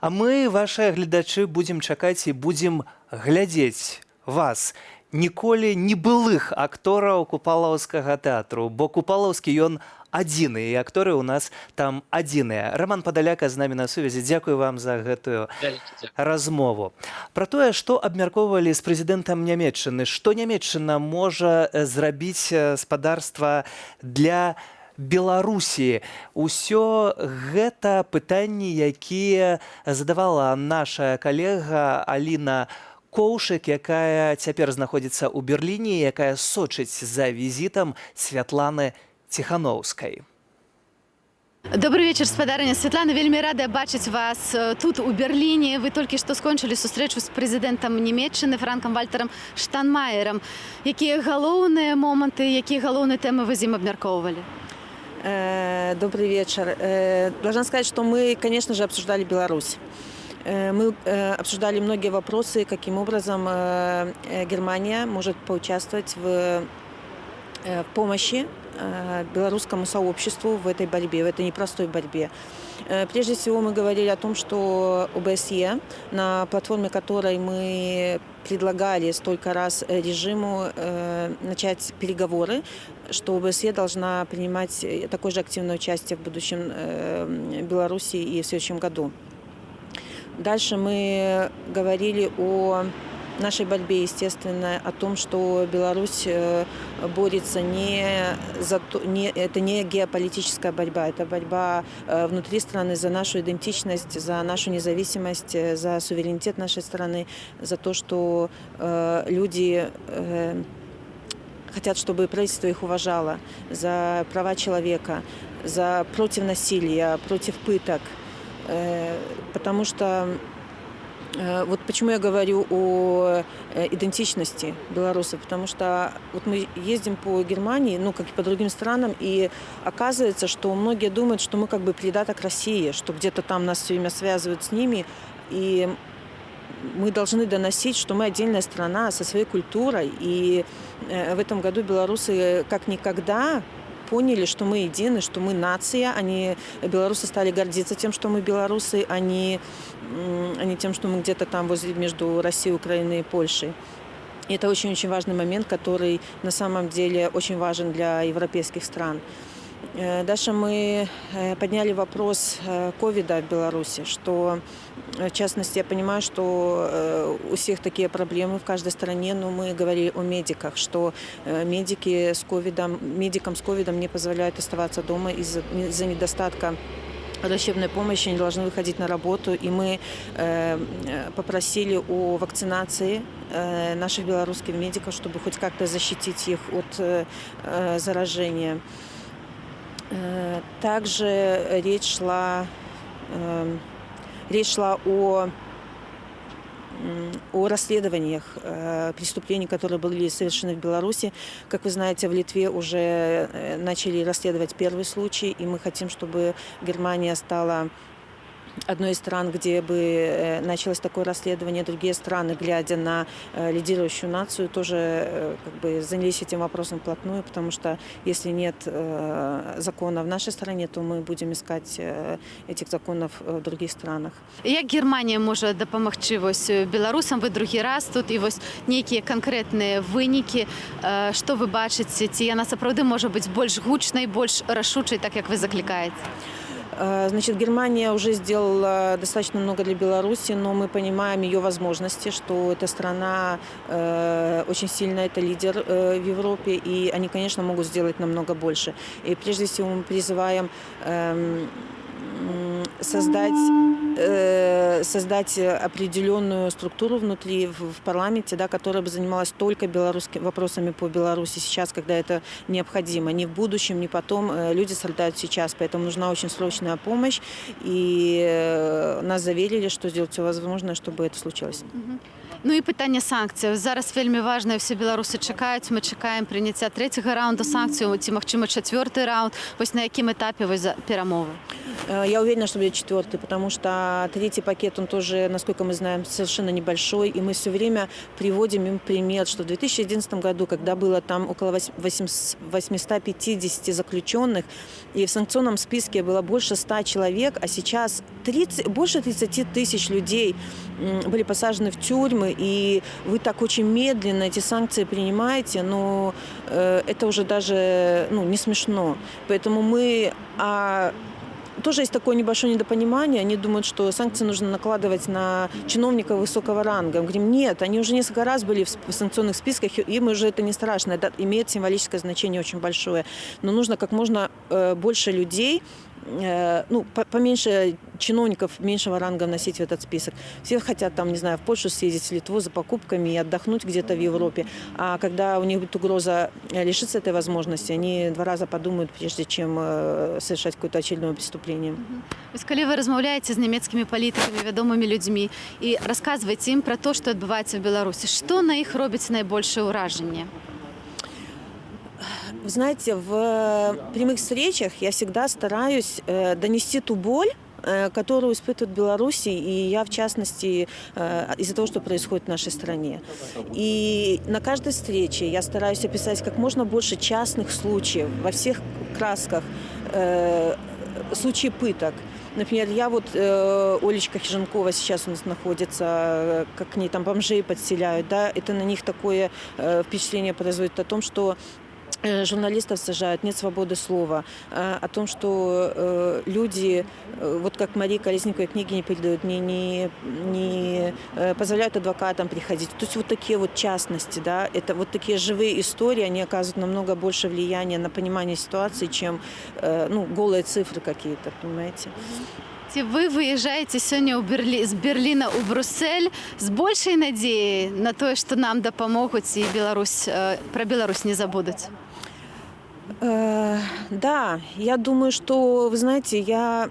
А мы, вашыя гледачы, будзем чакаць і будзем глядзець вас, ніколі не былых актораў купалаўскага тэатру, бо купалаўскі ён адзіны, і акторы ў нас там адзіныя. Роман Падаляка з намі на сувязі. Дзякую вам за гэтую размову. Пра тое, што абмяркоўвалі з прэзідэнтам Нямецчыны, што Нямецчына можа зрабіць спадарства для Беларусі. Усё гэта пытанні, якія задавала наша калега Аліна Коўшык, якая цяпер знаходзіцца ў Берліне, якая сочыць за візітам Святланы Ціхановскай. Добрый вечер, спадарыня. Святлана, вельмі рада бачыць вас тут, у Берліне. Вы толькі што скончылі сустрэчу з прэзідэнтам Нямецчыны Франкам Вальтарам Штайнмаерам. Якія галоўныя моманты, якія галоўныя тэмы вы з ім абмяркоўвалі? Добрый вечер. Должна сказать, что мы, конечно же, обсуждали Беларусь. Мы обсуждали многие вопросы, каким образом Германия может поучаствовать в помощи белорусскому сообществу в этой борьбе, в этой непростой борьбе. Прежде всего мы говорили о том, что ОБСЕ, на платформе которой мы предлагали столько раз режиму начать переговоры, что ОБСЕ должна принимать такое же активное участие в будущем Беларуси и в следующем году. Дальше мы говорили о нашей борьбе, естественно, о том, что Беларусь борется это не геополитическая борьба, это борьба внутри страны за нашу идентичность, за нашу независимость, за суверенитет нашей страны, за то, что люди хотят, чтобы правительство их уважало, за права человека, против насилия, против пыток. Потому что вот почему я говорю о идентичности белорусов, потому что вот мы ездим по Германии, ну, как и по другим странам, и оказывается, что многие думают, что мы как бы придаток России, что где-то там нас все время связывают с ними, и мы должны доносить, что мы отдельная страна со своей культурой, и в этом году белорусы как никогда поняли, что мы едины, что мы нация. Белорусы стали гордиться тем, что мы белорусы, а не тем, что мы где-то там между Россией, Украиной и Польшей. И это очень-очень важный момент, который на самом деле очень важен для европейских стран. Дальше мы подняли вопрос ковида в Беларуси, что, в частности, я понимаю, что у всех такие проблемы в каждой стране, но мы говорили о медиках, что медикам с ковидом не позволяют оставаться дома из-за недостатка врачебной помощи, они должны выходить на работу, и мы попросили о вакцинации наших белорусских медиков, чтобы хоть как-то защитить их от заражения. Также речь шла о расследованиях преступлений, которые были совершены в Беларуси. Как вы знаете, в Литве уже начали расследовать первый случай, и мы хотим, чтобы Германия стала одной из стран, где бы началось такое расследование. Другие страны, глядя на лидирующую нацию, тоже как бы занялись этим вопросом вплотную, потому что если нет закона в нашей стране, то мы будем искать этих законов в других странах. Як Германія може допомогти білорусам? Ви другий раз тут, і ось які конкретні виніки, що ви бачите? Ці вона справді може бути більш гучною, більш рішучою, так як ви закликаєте? Значит, Германия уже сделала достаточно много для Беларуси, но мы понимаем ее возможности, что эта страна очень сильная, это лидер в Европе, и они, конечно, могут сделать намного больше. И прежде всего мы призываем создать определенную структуру внутри в парламенте, да, которая бы занималась только вопросами по Беларуси сейчас, когда это необходимо. Ни в будущем, ни потом. Люди страдают сейчас, поэтому нужна очень срочная помощь. И нас заверили, что сделать все возможное, чтобы это случилось. Ну і питання санкцій. Зараз вельми важливо, всі білоруси чекають. Ми чекаємо прийняття третього раунду санкцій, ці, можливо, четвертий раунд. Ось на якому етапі ви перемови? Я уверена, что будет четвертый, потому что третий пакет, он тоже, насколько мы знаем, совершенно небольшой. И мы все время приводим им пример, что в 2011 году, когда было там около 850 заключенных, и в санкционном списке было больше 100 человек, а сейчас больше 30 тысяч людей были посажены в тюрьмы, и вы так очень медленно эти санкции принимаете, но это уже даже не смешно. Поэтому мы... Тоже есть такое небольшое недопонимание. Они думают, что санкции нужно накладывать на чиновников высокого ранга. Мы говорим, нет, они уже несколько раз были в санкционных списках, им уже это не страшно. Это имеет символическое значение очень большое. Но нужно как можно больше людей поменьше чиновников меньшего ранга вносить в этот список. Все хотят там, не знаю, в Польшу съездить, в Литву за покупками и отдохнуть где-то в Европе. А когда у них будет угроза лишиться этой возможности, они 2 раза подумают, прежде чем совершать какое-то очередное преступление. Вось калі вы размаўляеце з нямецкімі палітыкамі, вядомымі людзьмі і расказваеце ім пра то, што адбываецца ў Беларусі, што на іх робіць найбольшае ўражанне? Вы знаете, в прямых встречах я всегда стараюсь донести ту боль, которую испытывают в Беларуси, и я, в частности, из-за того, что происходит в нашей стране. И на каждой встрече я стараюсь описать как можно больше частных случаев во всех красках, случаи пыток. Например, Олечка Хиженкова сейчас у нас находится, как к ней там бомжей подселяют, да, это на них такое впечатление производит о том, что журналистов сажают, нет свободы слова, о том, что люди, вот как Марии Колесниковой книги не передают, не позволяют адвокатам приходить. То есть вот такие вот частности, да, это вот такие живые истории, они оказывают намного больше влияния на понимание ситуации, чем голые цифры какие-то, понимаете? Вы выезжаете сёння з Берліна ў Брюссель з большай надзеяй на тое, што нам дапамогуць і пра Беларусь не забудуць? Да, я думаю, что, вы знаете, я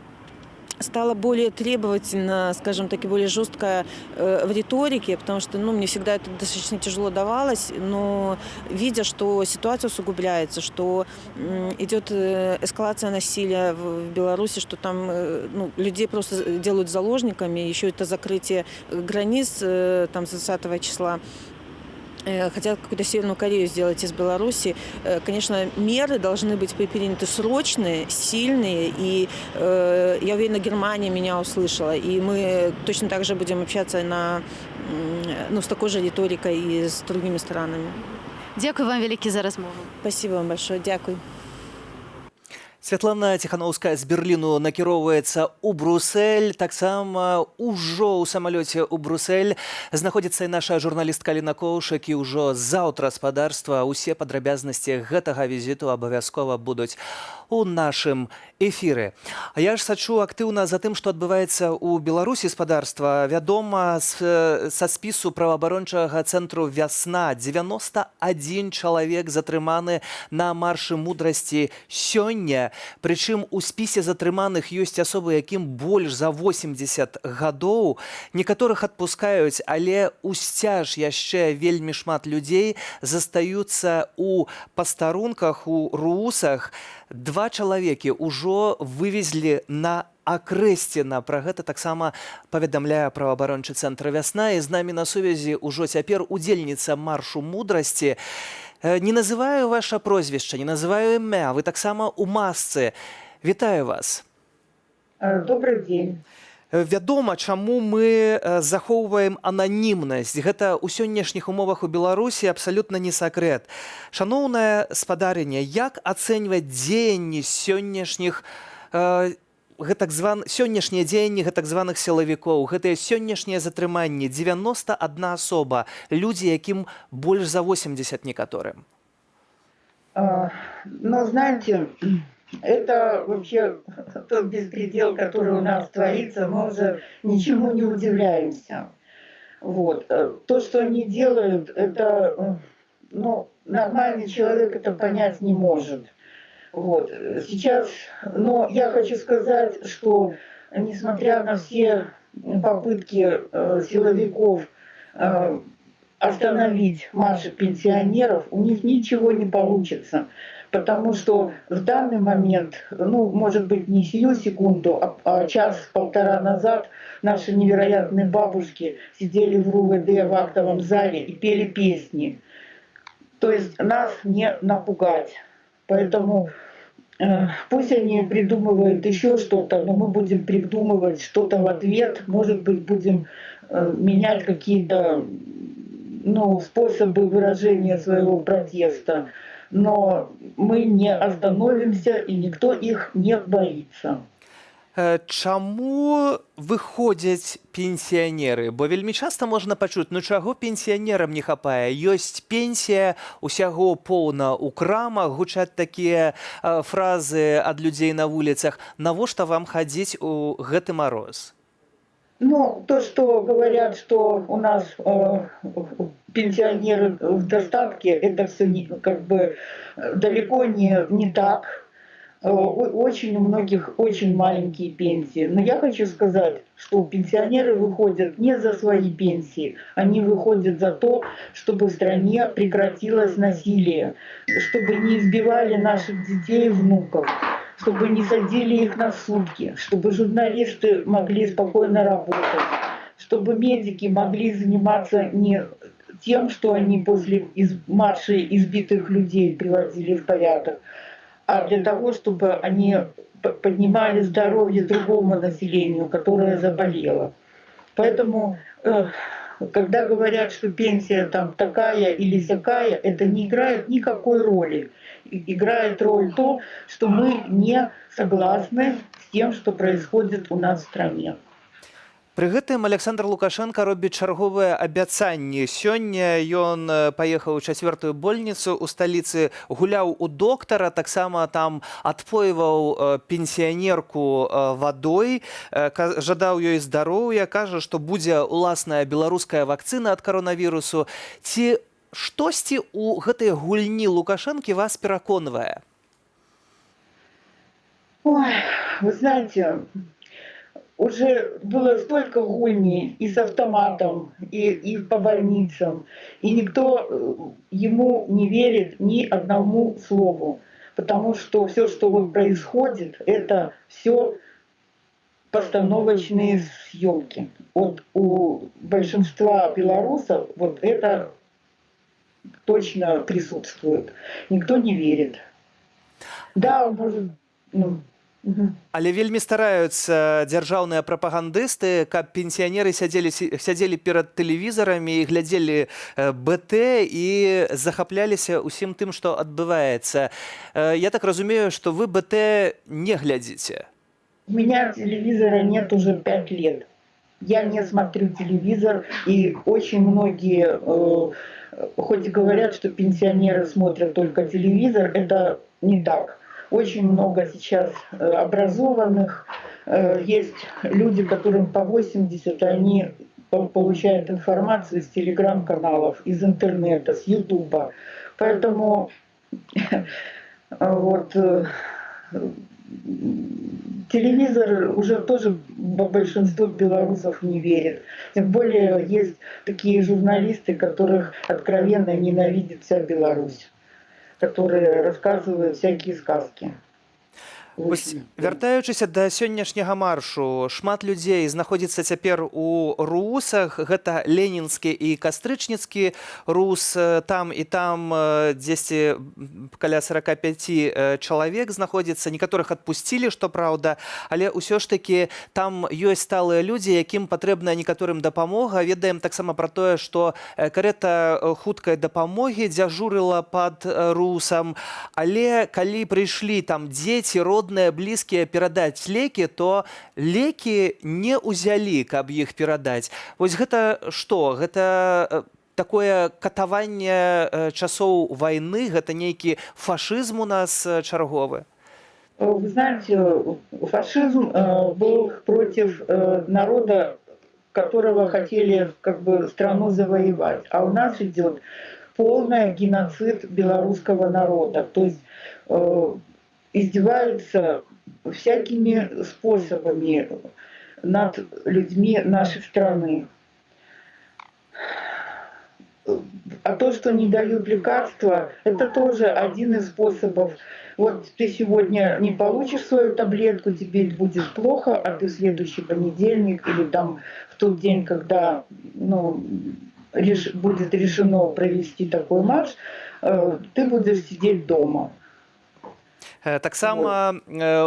стала более требовательна, скажем так, и более жесткая в риторике, потому что мне всегда это достаточно тяжело давалось, но видя, что ситуация усугубляется, что идет эскалация насилия в Беларуси, что там людей просто делают заложниками, еще это закрытие границ там с 20 числа, хотят какую-то Северную Корею сделать из Беларуси. Конечно, меры должны быть приняты срочные, сильные. И я уверена, Германия меня услышала. И мы точно так же будем общаться с такой же риторикой и с другими странами. Дякую вам велике за размову. Спасибо вам большое. Дякую. Святлана Тихановская з Берліну накіроўваецца ў Брюссель. Таксама ўжо ў самалёце ў Брюссель знаходзіцца і наша журналістка Аліна Коўшак, і ўжо заўтра спадарства. Усе падрабязнасці гэтага візіту абавязкова будуць у нашым эфіры. А я ж сачу актыўна за тым, што адбываецца ў Беларусі спадарства. Вядома, са спісу праваабарончага цэнтру «Вясна» 91 чалавек затрыманы на маршы мудрасці сёння. Прычым у спісе затрыманых ёсць асобы, якім больш за 80 гадоў. Некаторых адпускаюць, але ў сцяж яшчэ вельмі шмат людзей застаюцца ў пастарунках, у руусах. 2 чалавекі ўжо вывезлі на Акрэсціна. Пра гэта таксама паведамляе праваабарончы цэнтр «Вясна». І з намі на сувязі ўжо цяпер удзельніца маршу мудрасці. Не называю ваше прозвішча, не называю імя, вы таксама ў масцы. Вітаю вас. Добрый дзень. Вядома, чаму мы захоўваем ананімнасць. Гэта ў сённяшніх умовах у Беларусі абсалютна не сакрэт. Шаноўная спадарыня, як ацэньваць дзеянні сённяшніх сённяшнія дзеянні гэтак званых сілавікоў, гэтыя сённяшнія затрыманні, 91 асоба, людзі, якім больш за 80 некаторым? Знаете, это вообще тот беспредел, который у нас творится, мы уже ничему не удивляемся. То, что они делают, это, нормальный человек это понять не может. Сейчас, я хочу сказать, что несмотря на все попытки силовиков остановить марш пенсионеров, у них ничего не получится. Потому что в данный момент, может быть, не сию секунду, а час-полтора назад наши невероятные бабушки сидели в РУВД в актовом зале и пели песни. То есть нас не напугать. Поэтому пусть они придумывают еще что-то, но мы будем придумывать что-то в ответ. Может быть, будем менять какие-то способы выражения своего протеста. Но мы не остановимся, и никто их не боится. Чаму выходзяць пенсіянеры? Бо вельмі часта можна пачуць, ну чаго пенсіянерам не хапае? Ёсць пенсія, усяго поўна ў крамах, гучаць такія фразы ад людзей на вуліцах. Навошта вам хадзіць у гэты мароз? Ну, то, что говорят, что у нас пенсионеры в достатке, это все как бы далеко не так. Очень у многих очень маленькие пенсии. Но я хочу сказать, что пенсионеры выходят не за свои пенсии, они выходят за то, чтобы в стране прекратилось насилие, чтобы не избивали наших детей и внуков, чтобы не садили их на сутки, чтобы журналисты могли спокойно работать, чтобы медики могли заниматься не тем, что они после маршей избитых людей приводили в порядок, а для того, чтобы они поднимали здоровье другому населению, которое заболело. Поэтому, когда говорят, что пенсия там такая или сякая, это не играет никакой роли. Играет роль то, что мы не согласны с тем, что происходит у нас в стране. Пры гэтым Александр Лукашенко робіць чарговыя абяцанні. Сёння ён паехаў у 4-ю больніцу ў сталіцы, гуляў у доктара, таксама там адпойваў пенсіянерку вадой, жадаў ёй здароўя, кажа, што будзе ўласная беларуская вакцына ад каронавірусу. Ці штосьці ў гэтай гульні Лукашэнкі вас пераконвае? Ой, вы знаете, уже было столько гульни и с автоматом, и по больницам, и никто ему не верит ни одному слову, потому что все, что вот происходит, это все постановочные съемки. Вот у большинства белорусов вот это точно присутствует. Никто не верит. Да, может... Але вельмі стараюцца дзяржаўныя прапагандысты, каб пенсіянеры сядзелі перад тэлевізарамі і глядзелі БТ і захапляліся ўсім тым, што адбываецца. Я так разумею, што вы БТ не глядзіце. У меня телевизора нет уже 5 лет. Я не смотрю телевизор, и очень многие, хоть и говорят, что пенсионеры смотрят только телевизор, это не так. Очень много сейчас образованных, есть люди, которым по 80, они получают информацию из телеграм-каналов, из интернета, с Ютуба. Поэтому вот телевизор уже тоже большинство белорусов не верит. Тем более есть такие журналисты, которых откровенно ненавидит вся Беларусь, которые рассказывают всякие сказки. Вяртаючыся да сённяшняга маршу, шмат людзей знаходзіцца цяпер у русах. Гэта ленінскі і кастрычніцкі рус. Там і там дзесьці каля 45 чалавек знаходзіцца. Некаторых адпусцілі, што праўда, але ўсё ж такі там ёсць сталыя людзі, якім патрэбная некаторым дапамога. Ведаем таксама пра тое, што карета хуткай дапамогі дзяжурыла пад русам. Але калі прыйшлі там дзеці, родныя, блізкія перадаць лекі, то лекі не ўзялі, каб іх перадаць. Вось гэта што? Гэта такое катаванне часоў вайны? Гэта нейкі фашызм у нас чарговы? Вы знаете, фашизм был против народа, которого хотели как бы страну завоевать. А у нас идет полный геноцид белорусского народа. То есть издеваются всякими способами над людьми нашей страны. А то, что не дают лекарства, это тоже один из способов. Вот ты сегодня не получишь свою таблетку, тебе будет плохо, а ты в следующий понедельник или там в тот день, когда будет решено провести такой марш, ты будешь сидеть дома. Таксама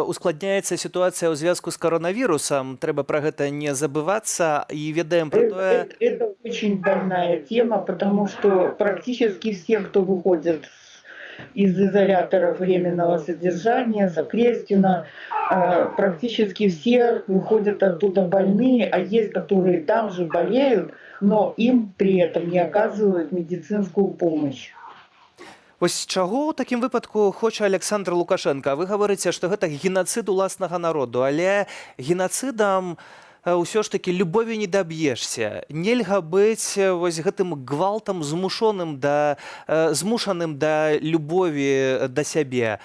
ускладняецца сітуацыя ў звязку з каронавірусам. Трэба пра гэта не забывацца. І ведаем пра тое... Это очень больная тема, потому что практически все, кто выходит из изоляторов временного содержания, Закрестина. Практически все выходят оттуда больные, а есть, которые там же болеют, но им при этом не оказывают медицинскую помощь. Ось чаго ў такім выпадку хоча Александр Лукашенко? Вы гаворыце, што гэта генацыд уласнага народу, але генацыдам ўсё ж такі любові не даб'ешся. Нельга быць вось гэтым гвалтам змушаным да любові да сябе.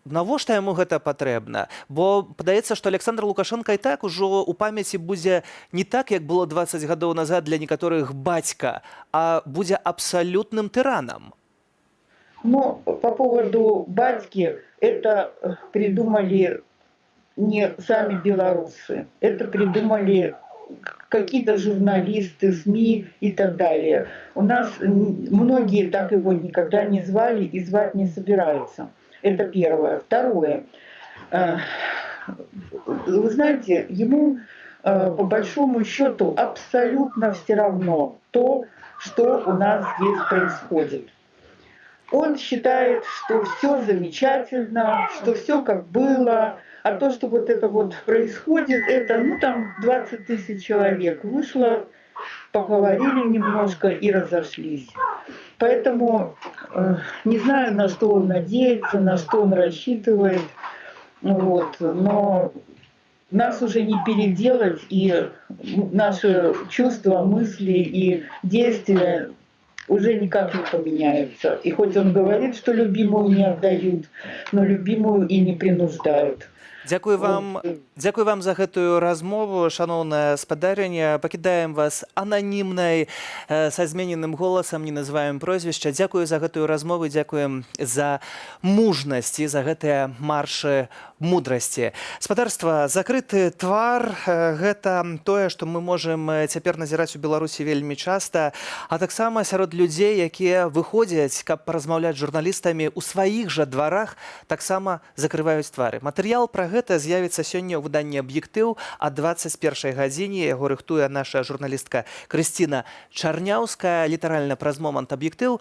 Навошта яму гэта патрэбна? Бо падаецца, што Александр Лукашенко і так ужо ў памяці будзе не так, як было 20 гадоў назад для некаторых бацька, а будзе абсалютным тыранам. Но по поводу батьки, это придумали не сами белорусы, это придумали какие-то журналисты, СМИ и так далее. У нас многие так его никогда не звали и звать не собираются. Это первое. Второе. Вы знаете, ему по большому счету абсолютно все равно то, что у нас здесь происходит. Он считает, что все замечательно, что все как было, а то, что вот это вот происходит, это, ну там 20 тысяч человек вышло, поговорили немножко и разошлись. Поэтому не знаю, на что он надеется, на что он рассчитывает, вот, но нас уже не переделать, и наши чувства, мысли и действия уже никак не поменяются. И хоть он говорит, что любимую не отдают, но любимую и не принуждают. Дзякуй вам за гэтую размову, шаноўная спадарыня. Пакідаем вас ананімнай, са змененым голасам, не называем прозвішча. Дзякую за гэтую размову, дзякуем за мужнасць і за гэтыя маршы мудрасці. Спадарства, закрыты твар – гэта тое, што мы можам цяпер назіраць у Беларусі вельмі часта, а таксама сярод людзей, якія выходзяць, каб паразмаўляць з журналістамі ў сваіх жа дварах, таксама закрываюць твары. Матэрыял пра гэта з'явіцца сёння ў выданні «Аб'ектыў» а 21 гадзіне. Яго рыхтуе наша журналістка Крысціна Чарняўская. Літаральна праз момант «Аб'ектыў».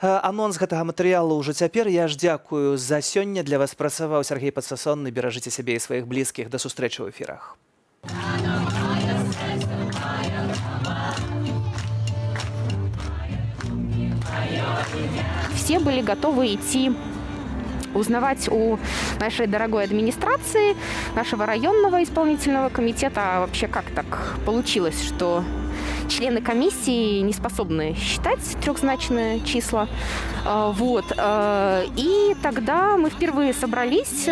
Анонс гэтага матэрыялу ўжо цяпер. Я ж дзякую за сёння. Для вас працаваў Сергей Падсасонны. Беражыце сябе і сваіх блізкіх. Да сустрэчы ў эфірах. Все были готовы идти узнавать у нашей дорогой администрации, нашего районного исполнительного комитета, а вообще как так получилось, что члены комиссии не способны считать трехзначные числа. Вот. И тогда мы впервые собрались.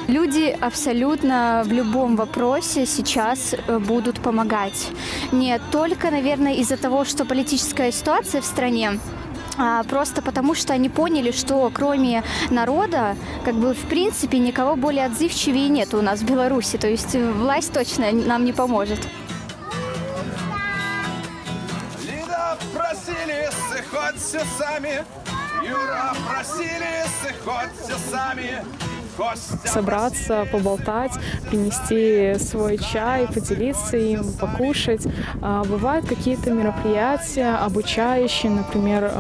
Люди абсолютно в любом вопросе сейчас будут помогать. Не только, наверное, из-за того, что политическая ситуация в стране, а просто потому, что они поняли, что кроме народа, как бы в принципе никого более отзывчивее нет у нас в Беларуси. То есть власть точно нам не поможет. Лида просили, сходьте сами. Юра просили, сходьте сами. Собраться, поболтать, принести свой чай, поделиться им, покушать. Бывают какие-то мероприятия обучающие, например,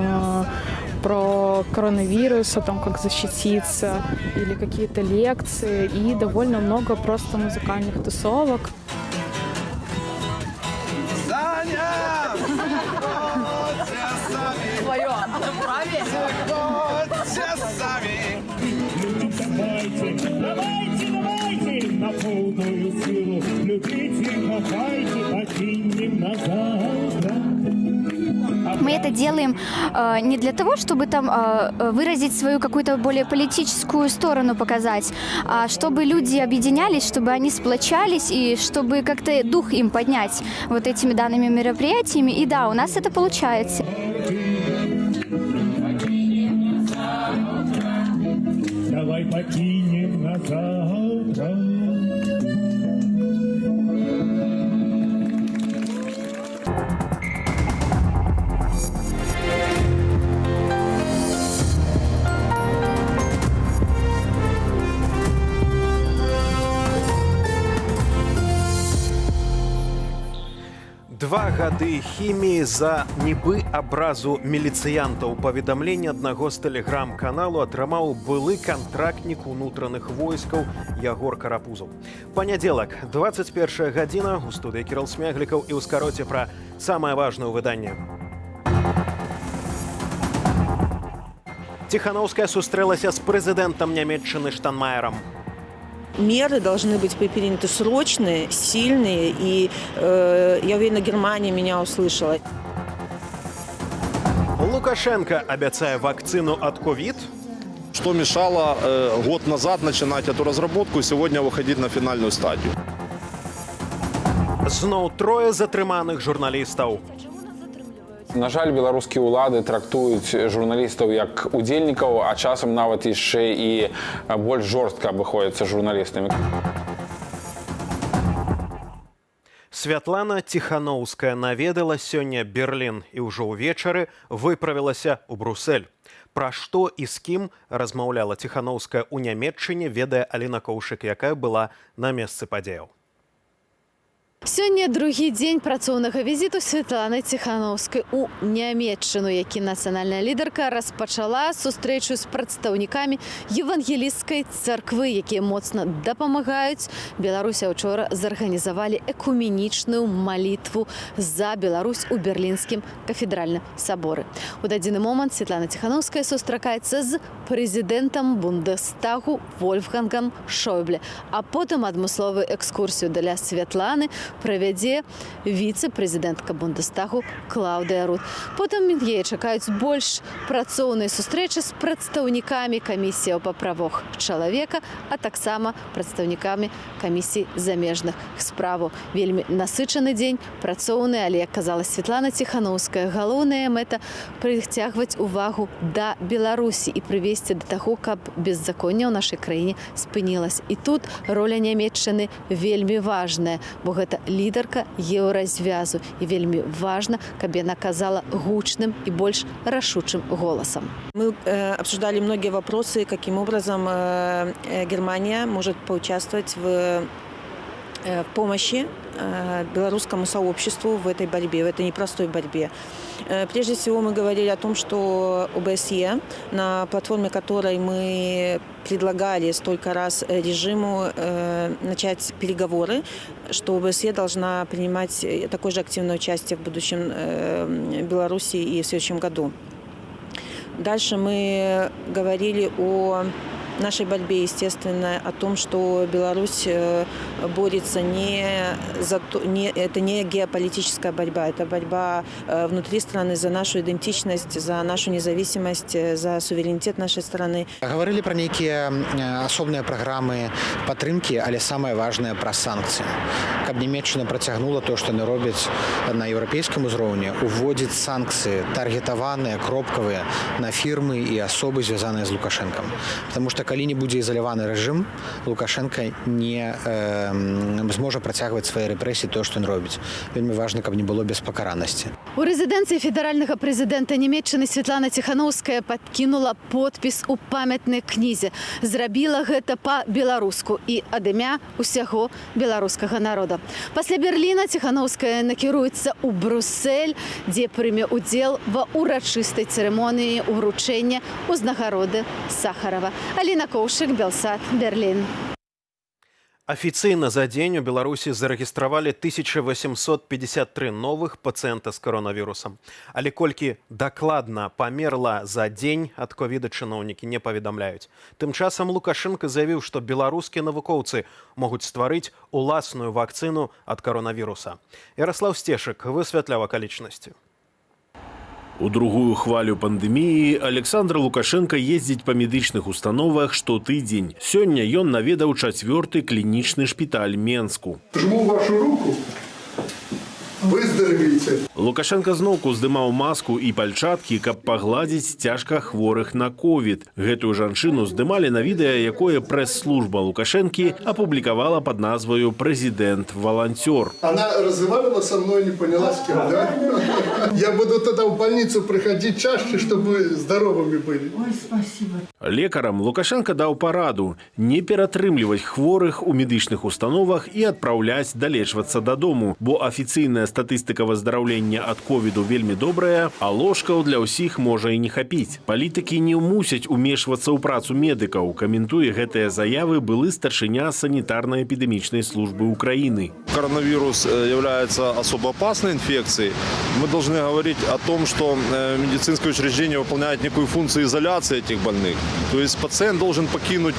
про коронавирус, о том, как защититься, или какие-то лекции, и довольно много просто музыкальных тусовок. Давайте, на полную силу, любите, кохайте, покинем на завтра. Мы это делаем не для того, чтобы там выразить свою какую-то более политическую сторону показать, а чтобы люди объединялись, чтобы они сплочались и чтобы как-то дух им поднять вот этими данными мероприятиями. И да, у нас это получается. Давай покинем на завтра. 2 гады хіміі за нібы абразу міліцыянтаў. Паведамленне аднаго з тэлеграм-каналу атрымаў былы кантрактнік унутраных войскаў Ягор Карапузаў. Панядзелак, 21 гадзіна, у студыі Кірыл Смяглікаў і ў скароце пра самае важнае выданне. Тихановская сустрэлася з прэзідэнтам Нямецчыны Штайнмаерам. Меры должны быть предприняты срочные, сильные, и я уверена, Германия меня услышала. Лукашенко обещает вакцину от ковид. Что мешало год назад начинать эту разработку и сегодня выходить на финальную стадию? Зноў трое затрыманых журналістаў. На жаль, беларускія ўлады трактуюць журналістаў як удзельнікаў, а часам нават яшчэ і больш жорстка абыходзяцца журналістамі. Святлана Тихановская наведала сёння Берлін і ўжо ўвечары выправілася ў Брусэль. Пра што і з кім размаўляла Тихановская ў Нямецчыне, ведае Аліна Коўшык, якая была на месцы падзеяў. Сёння другі дзень працоўнага візіту Святланы Тихановскай у Нямецчыну, які нацыянальная лідарка распачала сустрэчу з прадстаўнікамі евангелісцкай царквы, якія моцна дапамагаюць. Беларусь учора зарганізавалі экуменічную малітву за Беларусь у Берлінскім кафедральным саборы. У дадзены момант Святлана Тихановская сустракаецца з прэзідэнтам Бундестагу Вольфгангам Шойбле, а потым адмысловую экскурсію для Святланы правядзе віцэ-прэзідэнтка Бундестагу Клаўдыя Рут. Потым яе чакаюць больш працоўныя сустрэчы з прадстаўнікамі камісіяў па правах чалавека, а таксама прадстаўнікамі камісій замежных справаў. Вельмі насычаны дзень, працоўны, але, як казала Святлана Тихановская, галоўная мэта прыцягваць увагу да Беларусі і прывесці да таго, каб беззаконне ў нашай краіне спынілася. І тут роля Нямецчыны вельмі важная, бо гэта лідарка еўразвязу, і вельмі важна, каб яна казала гучным и больше рашучым голосом. Мы обсуждали многие вопросы, каким образом Германия может поучаствовать в помощи белорусскому сообществу в этой борьбе, в этой непростой борьбе. Прежде всего мы говорили о том, что ОБСЕ, на платформе которой мы предлагали столько раз режиму начать переговоры, что ОБСЕ должна принимать такое же активное участие в будущем Беларуси и в следующем году. Дальше мы говорили о нашей борьбе, естественно, о том, что Беларусь борется это не геополитическая борьба, это борьба внутри страны за нашу идентичность, за нашу независимость, за суверенитет нашей страны. Говорили про некие особные программы падтрымки, але самое важное про санкции. Каб Нямецчына працягнула то, что она робіць на европейском узроўні, уводит санкции таргетаваныя, кропкавыя на фирмы и особы, связанные с Лукашенком. Потому что калі не будзе ізаляваны рэжым, Лукашенко не зможа працягваць свае рэпрэсіі, то, што ён робіць. Вельмі важна, каб не было беспакаранасці. У рэзідэнцыі федэральнага прэзідэнта Нямецчыны Святлана Тихановская падкінула подпіс у памятнай кнізе. Зрабіла гэта па-беларуску і ад імя усяго беларускага народа. Пасля Берліна Тихановская накіруецца ў Брусэль, дзе прыме ўдзел ва урачыстай цырымоніі ўручэння ўзнагароды Сахарова. Аліна Коўшык, Белсат, Берлін. Афіцыйна за дзень у Беларусі зарэгістравалі 1853 новых пацыента з каронавірусам. Але колькі дакладна памерла за дзень ад ковіда, чыноўнікі не паведамляюць. Тым часам Лукашенко заявіў, што беларускія навукоўцы могуць стварыць уласную вакцыну ад каронавіруса. Ярослав Стешык высвятляў акалічнасці. У другую хвалю пандэміі Александр Лукашенко ездзіць па медычных установах штотыдзень. Сёння ён наведаў 4-й клінічны шпіталь Менску. Жму вашу руку. Выздоровеете. Лукашенко зноўку здымаў маску і пальчаткі, каб пагладзіць цяжка хворых на ковід. Гэтую жанчыну здымалі на відэа, якое прэс-служба Лукашэнкі апублікавала пад назваю «Прэзідэнт-валанцёр». Она разговаривала со мной, не поняла с кем, да? Я буду тогда в больницу приходить чаще, чтобы здоровыми были. Ой, спасибо. Лекарам Лукашенко даў параду не ператрымліваць хворых у медычных установах і адпраўляць далечвацца дадому, бо афіцыйная статыстыка выздараўлення ад ковіду вельмі добрая, а ложкаў для ўсіх можа і не хапіць. Палітыкі не мусяць умешвацца ў працу медыкаў, каментуе гэтыя заявы былы старшыня санітарна-эпидемичной службы Украины. Коронавирус является особо опасной инфекцией. Мы должны говорить о том, что медицинское учреждение выполняет некую функцию изоляции этих больных. То есть пациент должен покинуть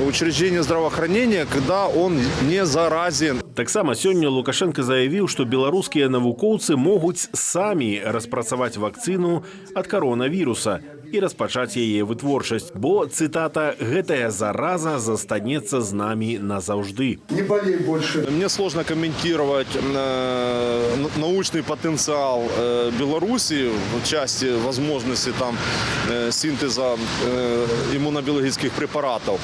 учреждение здравоохранения, когда он не заразен. Таксама сёння Лукашенко заявіў, што беларускія навукоўцы могуць самі распрацаваць вакцыну ад коронавіруса і распачаць яе вытворчасць, бо, цытата, «гэтая зараза застанецца з намі назаўжды». Не болей больше. Мне сложно комментировать научный потенциал Беларуси в части возможности там синтеза иммунобиологических препаратов.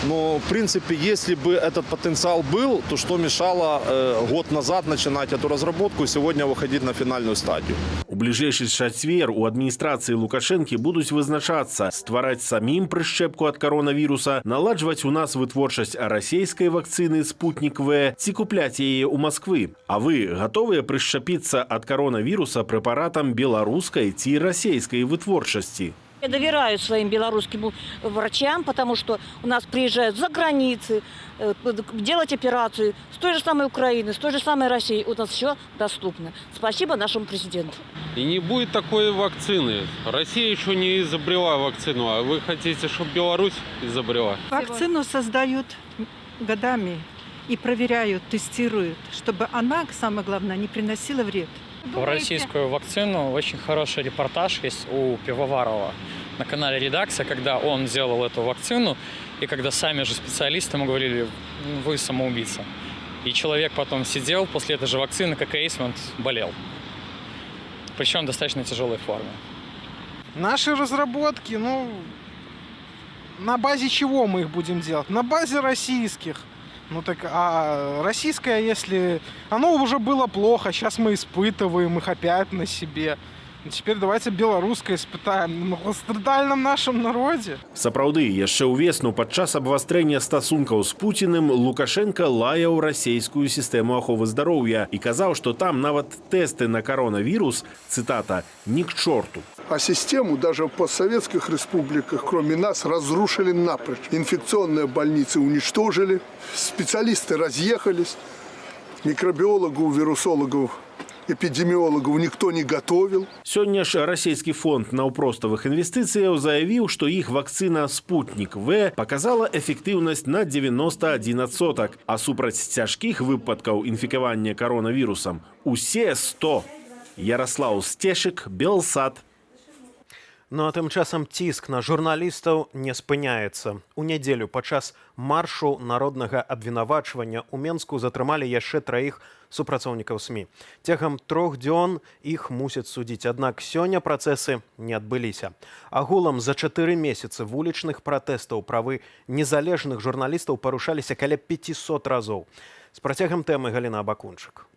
Но, в принципе, если бы этот потенциал был, то что мешало год назад начинать эту разработку и сегодня выходить на финальную стадию? У бліжэйшы чацвер у адміністрацыі Лукашэнкі будуць вызначацца, ствараць самім прышчэпку ад коронавіруса, наладжваць у нас вытворчасць расійскай вакцыны «Спутник В» ці купляць яе ў Масквы. А вы гатовыя прышчапіцца ад коронавіруса прэпаратам беларускай ці расійскай вытворчасці? Я доверяю своим белорусским врачам, потому что у нас приезжают за границы делать операцию с той же самой Украины, с той же самой России. У нас все доступно. Спасибо нашему президенту. И не будет такой вакцины. Россия еще не изобрела вакцину, а вы хотите, чтобы Беларусь изобрела? Вакцину создают годами и проверяют, тестируют, чтобы она, самое главное, не приносила вред. Про российскую вакцину очень хороший репортаж есть у Пивоварова на канале «Редакция», когда он делал эту вакцину, и когда сами же специалисты ему говорили: вы самоубийца. И человек потом сидел после этой же вакцины, как Эйсмонт, болел. Причем в достаточно тяжелой форме. Наши разработки, на базе чего мы их будем делать? На базе российских. А российское, если оно уже было плохо, сейчас мы испытываем их опять на себе. Теперь давайте беларускае испытаем на многострадальном нашем народе. Сапраўды, яшчэ ўвесну падчас абвастрэння стасункаў з Пуціным Лукашенко лаяў расійскую сістэму аховы здароўя і казаў, што там нават тэсты на коронавірус, цытата, «ні к чорту». А систему даже в постсоветских республиках, кроме нас, разрушили напрочь. Инфекционные больницы уничтожили, специалисты разъехались, микробиологов, вирусологов, эпидемиологов никто не готовил. Сёння ж расійскі фонд наўпроставых інвестыцыяў заявіў, што іх вакцына «Спутник В» показала эфектыўнасць на 91%, а супраць цяжкіх выпадкаў інфікавання коронавірусам усе 100. Ярослаў Стешык, Белсат. Ну а тым часам ціск на журналістаў не спыняецца. У нядзелю падчас маршу народнага абвінавачвання ў Менску затрымалі яшчэ 3 супрацоўнікаў СМІ. Цягам 3 дзён іх мусяць судзіць, аднак сёння працэсы не адбыліся. Агулам за 4 месяцы вулічных пратэстаў правы незалежных журналістаў парушаліся каля 500 разоў. З працягам тэмы Галіна Абакунчык.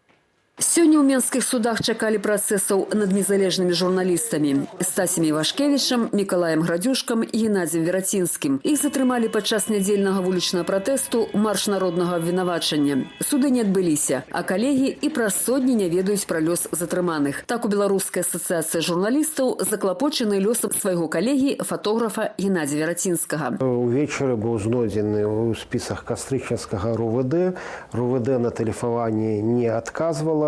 Сёння ў менскіх судах чакалі працэсаў над незалежнымі журналістамі Стасем Івашкевічам, Мікалаем Градзюшкам і Геннадзем Верацінскім. Іх затрымалі падчас нядзельнага вулічнага пратэсту марш народнага абвінавачання. Суды не адбыліся, а калегі і праз сотні не ведаюць пра лёс затрыманых. Так у Беларускай асацыяцыі журналістаў заклапочаны лёсам свайго калегі, фотографа Геннадзя Верацінскага. Увечары быў знойдзены ў спісах кастрычніцкага РУВД. РУВД на тэлефаванне не адказвала.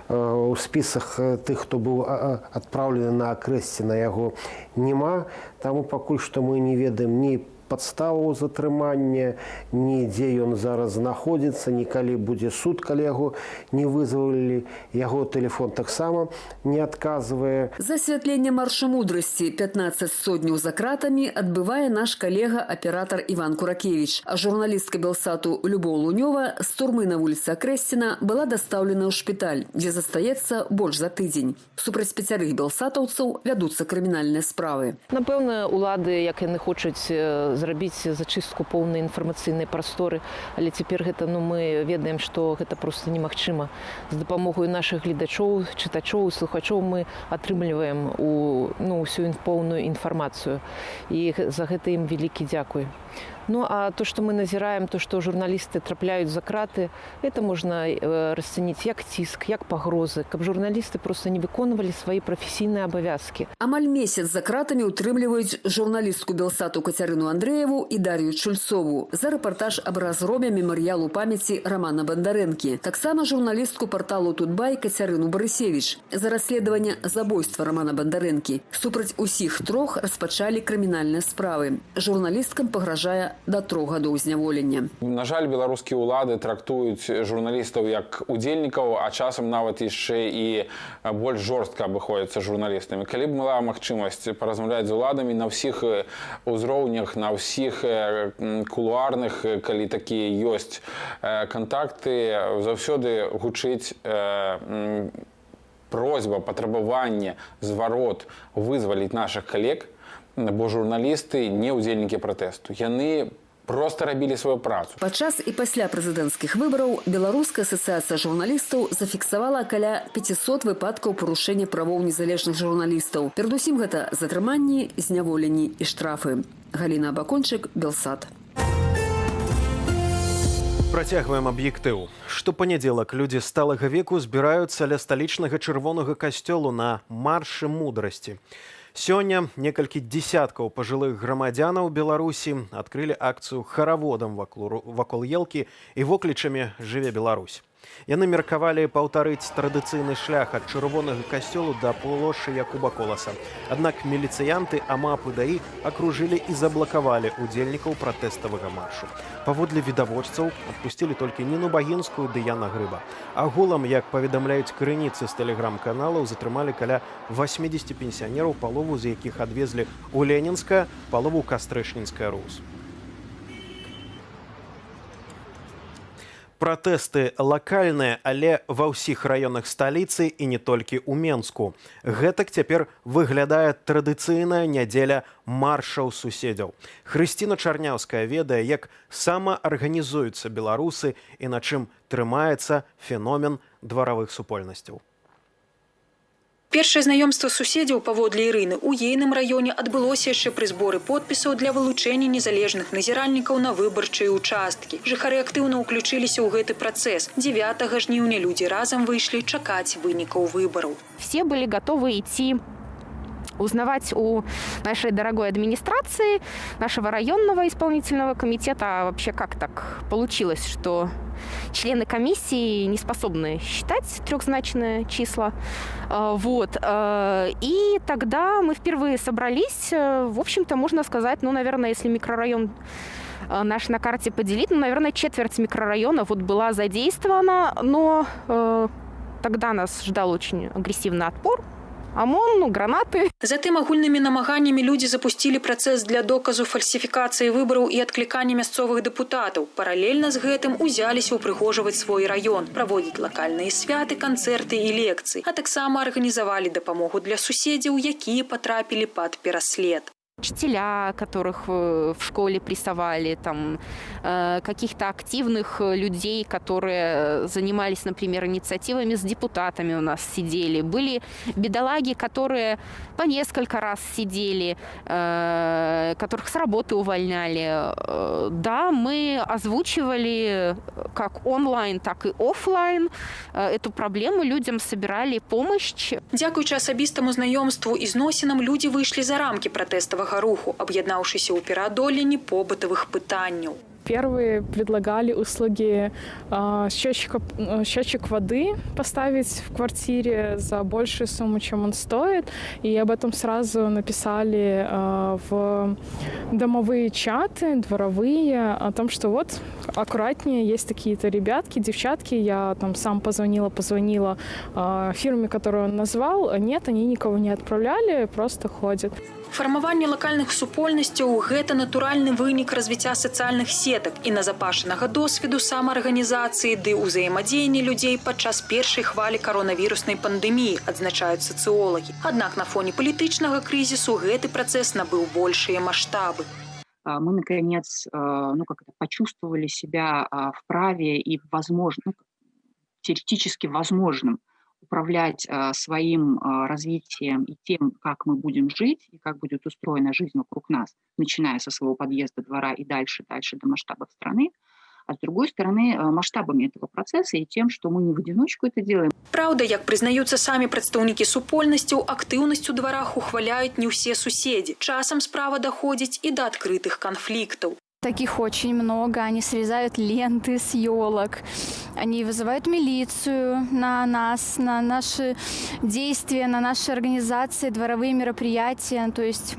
У спісах тых, хто быў адпраўлены на акрэсце, на яго няма. Таму пакуль што мы не ведаем ні падставу затрымання, ні дзе ён зараз знаходзіцца, ні калі будзе суд, калі яго не вызвалілі. Яго тэлефон таксама не адказвае. Засвятленне маршу мудрасці 15 сотняў за кратамі адбывае наш калега-аператар Іван Куракевіч. А журналістка Белсату Любоў Лунёва з турмы на вуліцы Акрэсціна была дастаўлена ў шпіталь, дзе застаецца больш за тыдзень. Супраць 5 белсатаўцаў вядуцца крымінальныя справы. Напэўна, улады, як яны хочуць зрабіць зачыстку поўнай інфармацыйнай прасторы, але цяпер гэта, мы ведаем, што гэта проста немагчыма. З дапамогай нашых гледачоў, чытачоў, слухачоў мы атрымліваем усю поўную інфармацыю. І за гэта ім вялікі дзякуй. А то, что мы назираем, то, что журналисты трапляют за краты, это можно расценить як ціск, як пагрозы, каб журналисты просто не выконывали свои профессийные обовязки. Амаль месяц за кратами утрымліваюць журналістку Белсату Кацярыну Андрееву и Дарью Чульцову за рэпартаж об разробе мемарыялу памяти Романа Бондаренки. Таксама журналістку порталу Тутбай Кацярыну Барысевич за расследование забойства Романа Бондаренки. Супраць усіх трох распачалі крымінальныя справы. Журналісткам пагражае до 3 гадоў зняволення. На жаль, беларускія ўлады трактуюць журналістаў як удзельнікаў, а часам нават яшчэ і больш жорстка абыходзяцца журналістамі. Калі б была магчымасць паразмаўляць з уладамі на ўсіх узроўнях, на ўсіх кулуарных, калі такія ёсць кантакты, заўсёды гучыць просьба, патрабаванне, зварот вызваліць нашых калег, бо журналісты не ўдзельнікі пратэсту. Яны просто рабілі сваю працу. Падчас і пасля прэзідэнцкіх выбараў Беларуская асацыяцыя журналістаў зафіксавала каля 500 выпадкаў парушэння правоў незалежных журналістаў. Перадусім гэта затрыманні, зняволенні і штрафы. Галіна Абакончык, Белсат. Працягваем аб'ектыў. Штопанядзелак людзі сталага веку збіраюцца ля сталічнага чырвонага касцёлу на маршы мудрасці. Сёння некалькі дзесяткаў пажылых грамадзянаў Беларусі адкрылі акцыю хараводам вакол елкі і воклічамі «Жыве Беларусь». Яны меркавалі паўтарыць традыцыйны шлях ад чырвонага касцёлу да плошчы Якуба Коласа. Аднак міліцыянты АМАП і ДАІ акружылі і заблакавалі удзельнікаў пратэставага маршу. Паводле відавочцаў адпусцілі толькі Ніну Багінскую ды Яна Грыба. Агулам, як паведамляюць крыніцы з тэлеграм-каналаў, затрымалі каля 80 пенсіянераў, палову з якіх адвезлі ў Ленінскае, палову ў Кастрэчнінскае РУС. Пратэсты лакальныя, але ва ўсіх раёнах сталіцы і не толькі ў Менску. Гэтак цяпер выглядае традыцыйная нядзеля маршаў суседзяў. Хрысціна Чарняўская ведае, як самаарганізуюцца беларусы і на чым трымаецца феномен дваравых супольнасцяў. Першае знаёмства суседзяў паводле Ірыны ў ейным раёне адбылося яшчэ пры зборы подпісаў для вылучэння незалежных назіральнікаў на выбарчыя ўчасткі. Жыхары актыўна ўключыліся ў гэты працэс. 9 жніўня людзі разам выйшлі чакаць вынікаў выбараў. Все были готовы идти узнавать у нашей дорогой администрации, нашего районного исполнительного комитета, а вообще как так получилось, что члены комиссии не способны считать трехзначные числа. И тогда мы впервые собрались. В общем-то, можно сказать, наверное, если микрорайон наш на карте поделить, наверное, четверть микрорайона была задействована, но тогда нас ждал очень агрессивный отпор. ОМОН, гранаты. Затым агульнымі намаганнямі людзі запусцілі працэс для доказу фальсіфікацыі выбараў і адклікання мясцовых дэпутатаў. Паралельна з гэтым узяліся ўпрыгожваць свой раён, праводзіць лакальныя святы, канцэрты і лекцыі, а таксама арганізавалі дапамогу для суседзяў, якія патрапілі пад пераслед. Учителя, которых в школе прессовали, каких-то активных людей, которые занимались, например, инициативами с депутатами у нас сидели. Были бедолаги, которые по несколько раз сидели, которых с работы увольняли. Да, мы озвучивали как онлайн, так и офлайн эту проблему, людям собирали помощь. Дзякуючы асабістаму знаёмству і зносінам людзі выйшлі за рамкі пратэставага руху, аб'яднаўшыся ў пераадоленні побытавых пытанняў. Первые предлагали услуги счетчик воды поставить в квартире за большую сумму, чем он стоит. И об этом сразу написали в домовые чаты, дворовые, о том, что вот аккуратнее, есть такие-то ребятки, девчатки. Я сам позвонила фирме, которую он назвал. Нет, они никого не отправляли, просто ходят. Фармаванне лакальных супольнасцяў – гэта натуральны вынік развіцця сацыяльных сетак і назапашанага досведу самаарганізацыі ды ўзаемадзеяння людзей падчас першай хвалі каронавіруснай пандэміі, адзначаюць сацыолагі. Аднак на фоне палітычнага крызісу гэты працэс набыў большыя маштабы. мы, наконец, почувствовали себя вправе и теоретически возможным управлять своим развитием и тем, как мы будем жить, и как будет устроена жизнь вокруг нас, начиная со своего подъезда, двора и дальше до масштабов страны. А с другой стороны, масштабами этого процесса и тем, что мы не в одиночку это делаем. Праўда, як прызнаюцца самі прадстаўнікі супольнасцяў, актыўнасць у дварах ухваляюць не ўсе суседзі. Часам справа даходзіць і да адкрытых канфліктаў. Таких очень много. Они срезают ленты с елок. Они вызывают милицию на нас, на наши действия, на наши организации, дворовые мероприятия. То есть,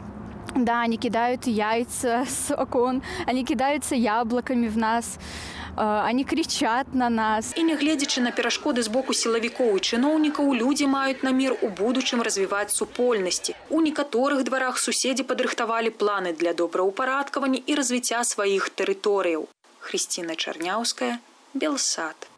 да, они кидают яйца с окон, они кидаются яблоками в нас. Они кричат на нас. І нягледзячы на перашкоды з боку сілавікоў і чыноўнікаў, людзі маюць намер у будучым развіваць супольнасці. У некаторых дварах суседзі падрыхтавалі планы для добраўпарадкавання і развіцця сваіх тэрыторыяў. Хрысціна Чарняўская, Белсат.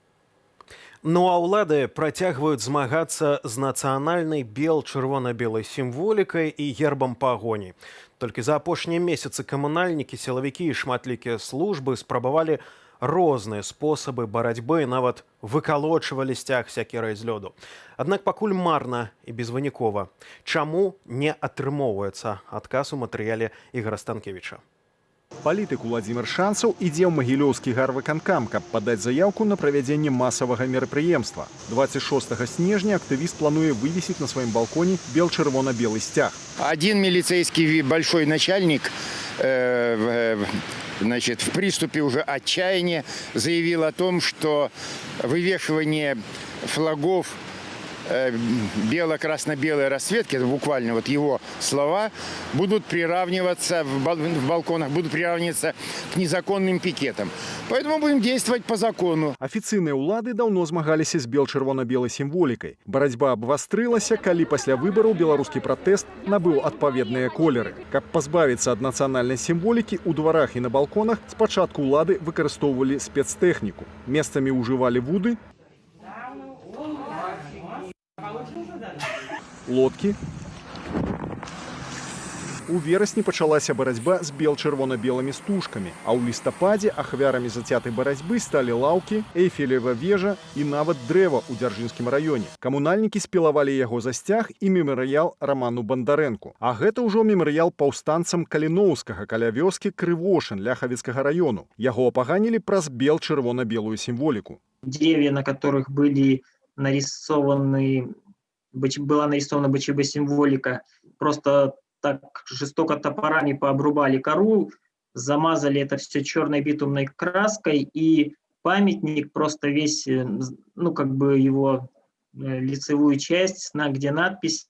Ну а ўлады працягваюць змагацца з нацыянальнай чырвона-белай сімволікай і гербам пагоні. Толькі за апошнія месяцы камунальнікі, сілавікі і шматлікія службы спрабавалі розныя спосабы барацьбы, нават выкалочвалі сцяг сякерай з лёду. Аднак пакуль марна і безвынікова. Чаму не атрымоўваецца? Адказ у матэрыяле Ігора Станкевіча. Палітык Уладзімір Шанцаў ідзе ў магілёўскі гарвыканкам, каб падаць заяўку на правядзенне масавага мерапрыемства. 26 снежня актывіст плануе вывесіць на сваім балконе чырвона-белы сцяг. Один милицейский большой начальник в приступе уже отчаяния заявил о том, что вывешивание флагов бело-красно-белой расцветки, это буквально вот его слова, будут приравниваться в балконах, будут приравниваться к незаконным пикетам. Поэтому будем действовать по закону. Афіцыйныя ўлады даўно змагаліся з чырвона-белай сімволікай. Барацьба абвастрылася, калі пасля выбараў беларускі пратэст набыў адпаведныя колеры. Каб пазбавіцца ад нацыянальнай сімволікі, у дварах і на балконах спачатку ўлады выкарыстоўвалі спецтэхніку. Месцамі ўжывалі вуды, лодкі. У верасні пачалася барацьба з чырвона-белымі стужкамі, а ў лістападзе ахвярамі зацятай барацьбы сталі лаўкі, Эйфелева вежа і нават дрэва ў Дзяржынскім раёне. Камунальнікі спілавалі яго за сцяг і мемарыял Раману Бандарэнку. А гэта ўжо мемарыял паўстанцам Каліноўскага каля вёскі Крывошын Ляхавіцкага раёну. Яго апаганілі праз чырвона-белую сімволіку. Деревья, на которых была нарисована БЧБ-символика, просто так жестоко топорами пообрубали кору, замазали это все черной битумной краской, и памятник просто весь, его лицевую часть, где надпись,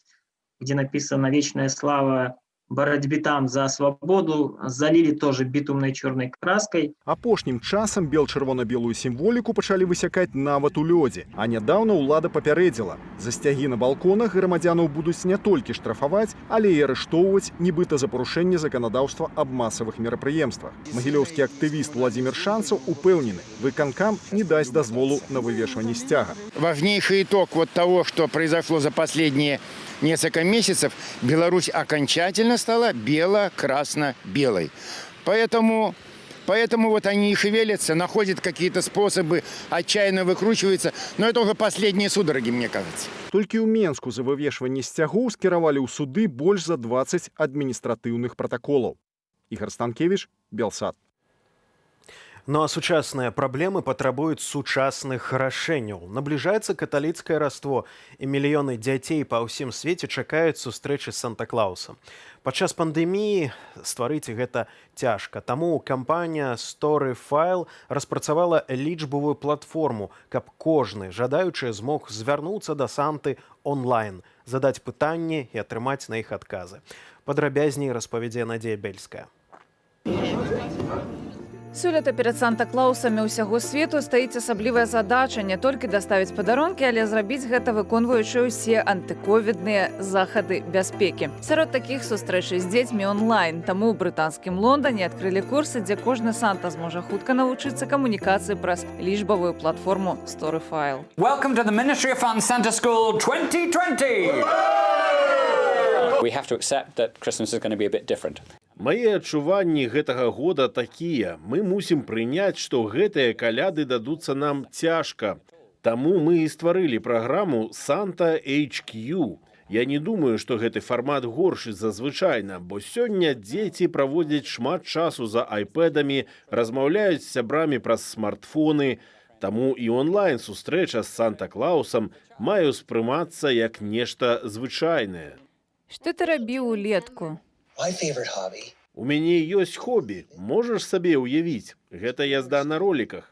где написано «Вечная слава боротьбітам за свободу», залили тоже бітумнай чорнай краской. Апошнім часам чырвона-белую сімволіку пачалі высякаць нават у лёдзе. А нядаўна ўлада папярэдзіла. За сцягі на балконах грамадзянаў будуць не толькі штрафаваць, але і арыштоўваць, нібыта за парушэнне заканадаўства аб масавых мерапрыемствах. Магілёўскі актывіст Уладзімір Шанцаў упэўнены, выканкам не дасць дазволу на вывешванне сцяга. Важнейший итог того, что произошло за последние несколько месяцев, Беларусь окончательно стала бело-красно-белой. Поэтому вот они и шевелятся, находят какие-то способы, отчаянно выкручиваются. Но это уже последние судороги, мне кажется. Толькі ў Менску за вывешванне сцягоў скіравалі ў суды больш за 20 адміністратыўных пратаколаў. Ігор Станкевіч, Белсат. Ну а сучасныя праблемы патрабуюць сучасных рашэнняў. Набліжаецца каталіцкае раство, і мільёны дзяцей па ўсім свеце чакаюць сустрэчы з Санта-Клаусам. Падчас пандэміі стварыць гэта цяжка. Таму кампанія Storyfile распрацавала лічбавую платформу, каб кожны жадаючы змог звярнуцца да Санты онлайн, задаць пытанні і атрымаць на іх адказы. Падрабязней распавядзе Надзея Бельская. Сёлета перад Санта-Клаусамі ўсяго свету стаіць асаблівая задача не толькі даставіць падарункі, але зрабіць гэта выконваючы ўсе антыковідныя захады бяспекі. Сярод такіх сустрэчай з дзецьмі онлайн. Таму ў брытанскім Лондане адкрылі курсы, дзе кожны Санта зможа хутка навучыцца камунікацыі праз лічбавую платформу Storyfile. Welcome to the Ministry of Fun Santa School 2020! We have to accept that Christmas is going to be a bit different. Мае адчуванні гэтага года такія. Мы мусім прыняць, што гэтыя каляды дадуцца нам цяжка. Таму мы і стварылі праграму Santa HQ. Я не думаю, што гэты фармат горшы за звычайна, бо сёння дзеці праводзяць шмат часу за айпэдамі, размаўляюць з сябрамі праз смартфоны. Таму і онлайн-сустрэча з Санта-Клаусам мае ўспрымацца як нешта звычайнае. Што ты рабіў улетку? У мяне ёсць хобі, можаш сабе ўявіць. Гэта язда на роліках.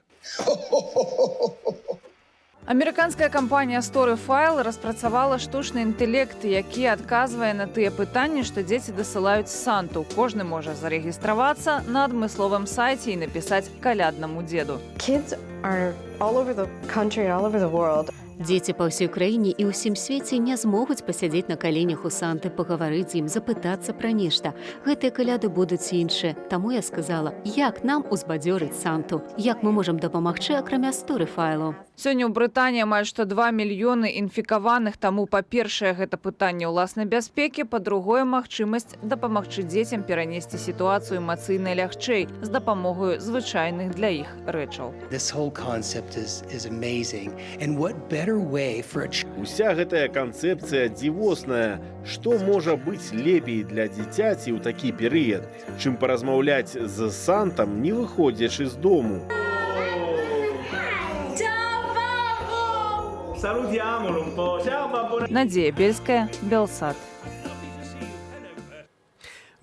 Амерыканская кампанія Storyfile распрацавала штучны інтэлект, які адказвае на тыя пытанні, што дзеці дасылаюць Санту. Кожны можа зарэгістравацца на адмысловым сайце і напісаць каляднаму дзеду. Дзеці па ўсёй краіне і ўсім свеце не змогуць пасядзець на каленях у Санты, пагаварыць з ім, запытацца пра нешта. Гэтыя каляды будуць іншыя. Таму я сказала, як нам узбадзёрыць Санту, як мы можам дапамагчы, акрамя Storyfile. Сёння ў Брытаніі амаль што 2 мільёны інфікаваных, таму, па-першае, гэта пытанне ўласнай бяспекі, па-другое, магчымасць дапамагчы дзецям перанесці сітуацыю эмацыйна лягчэй з дапамогаю звычайных для іх рэчаў. Уся гэтая канцэпцыя дзівосная. Што можа быць лепей для дзіцяці ў такі перыяд, чым паразмаўляць з Сантам, не выходзячы з дому? Надзея Бельская, Белсат.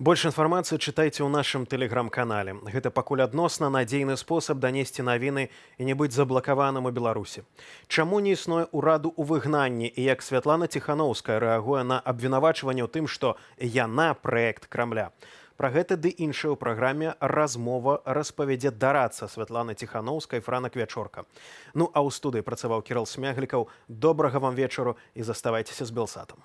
Больш інфармацыі чытайце ў нашым тэлеграм-канале. Гэта пакуль адносна надзейны спосаб данесці навіны і не быць заблакаваным у Беларусі. Чаму не існуе ўраду ў выгнанні і як Святлана Ціханаўская рэагуе на абвінавачванне ў тым, што яна праект Крамля? Пра гэта ды іншае ў праграме «Размова» распавядзе дарадца Святланы Ціханаўскай Франак Вячорка. Ну а ў студыі працаваў Кірыл Смяглікаў. Добрага вам вечару і заставайцеся з Белсатам.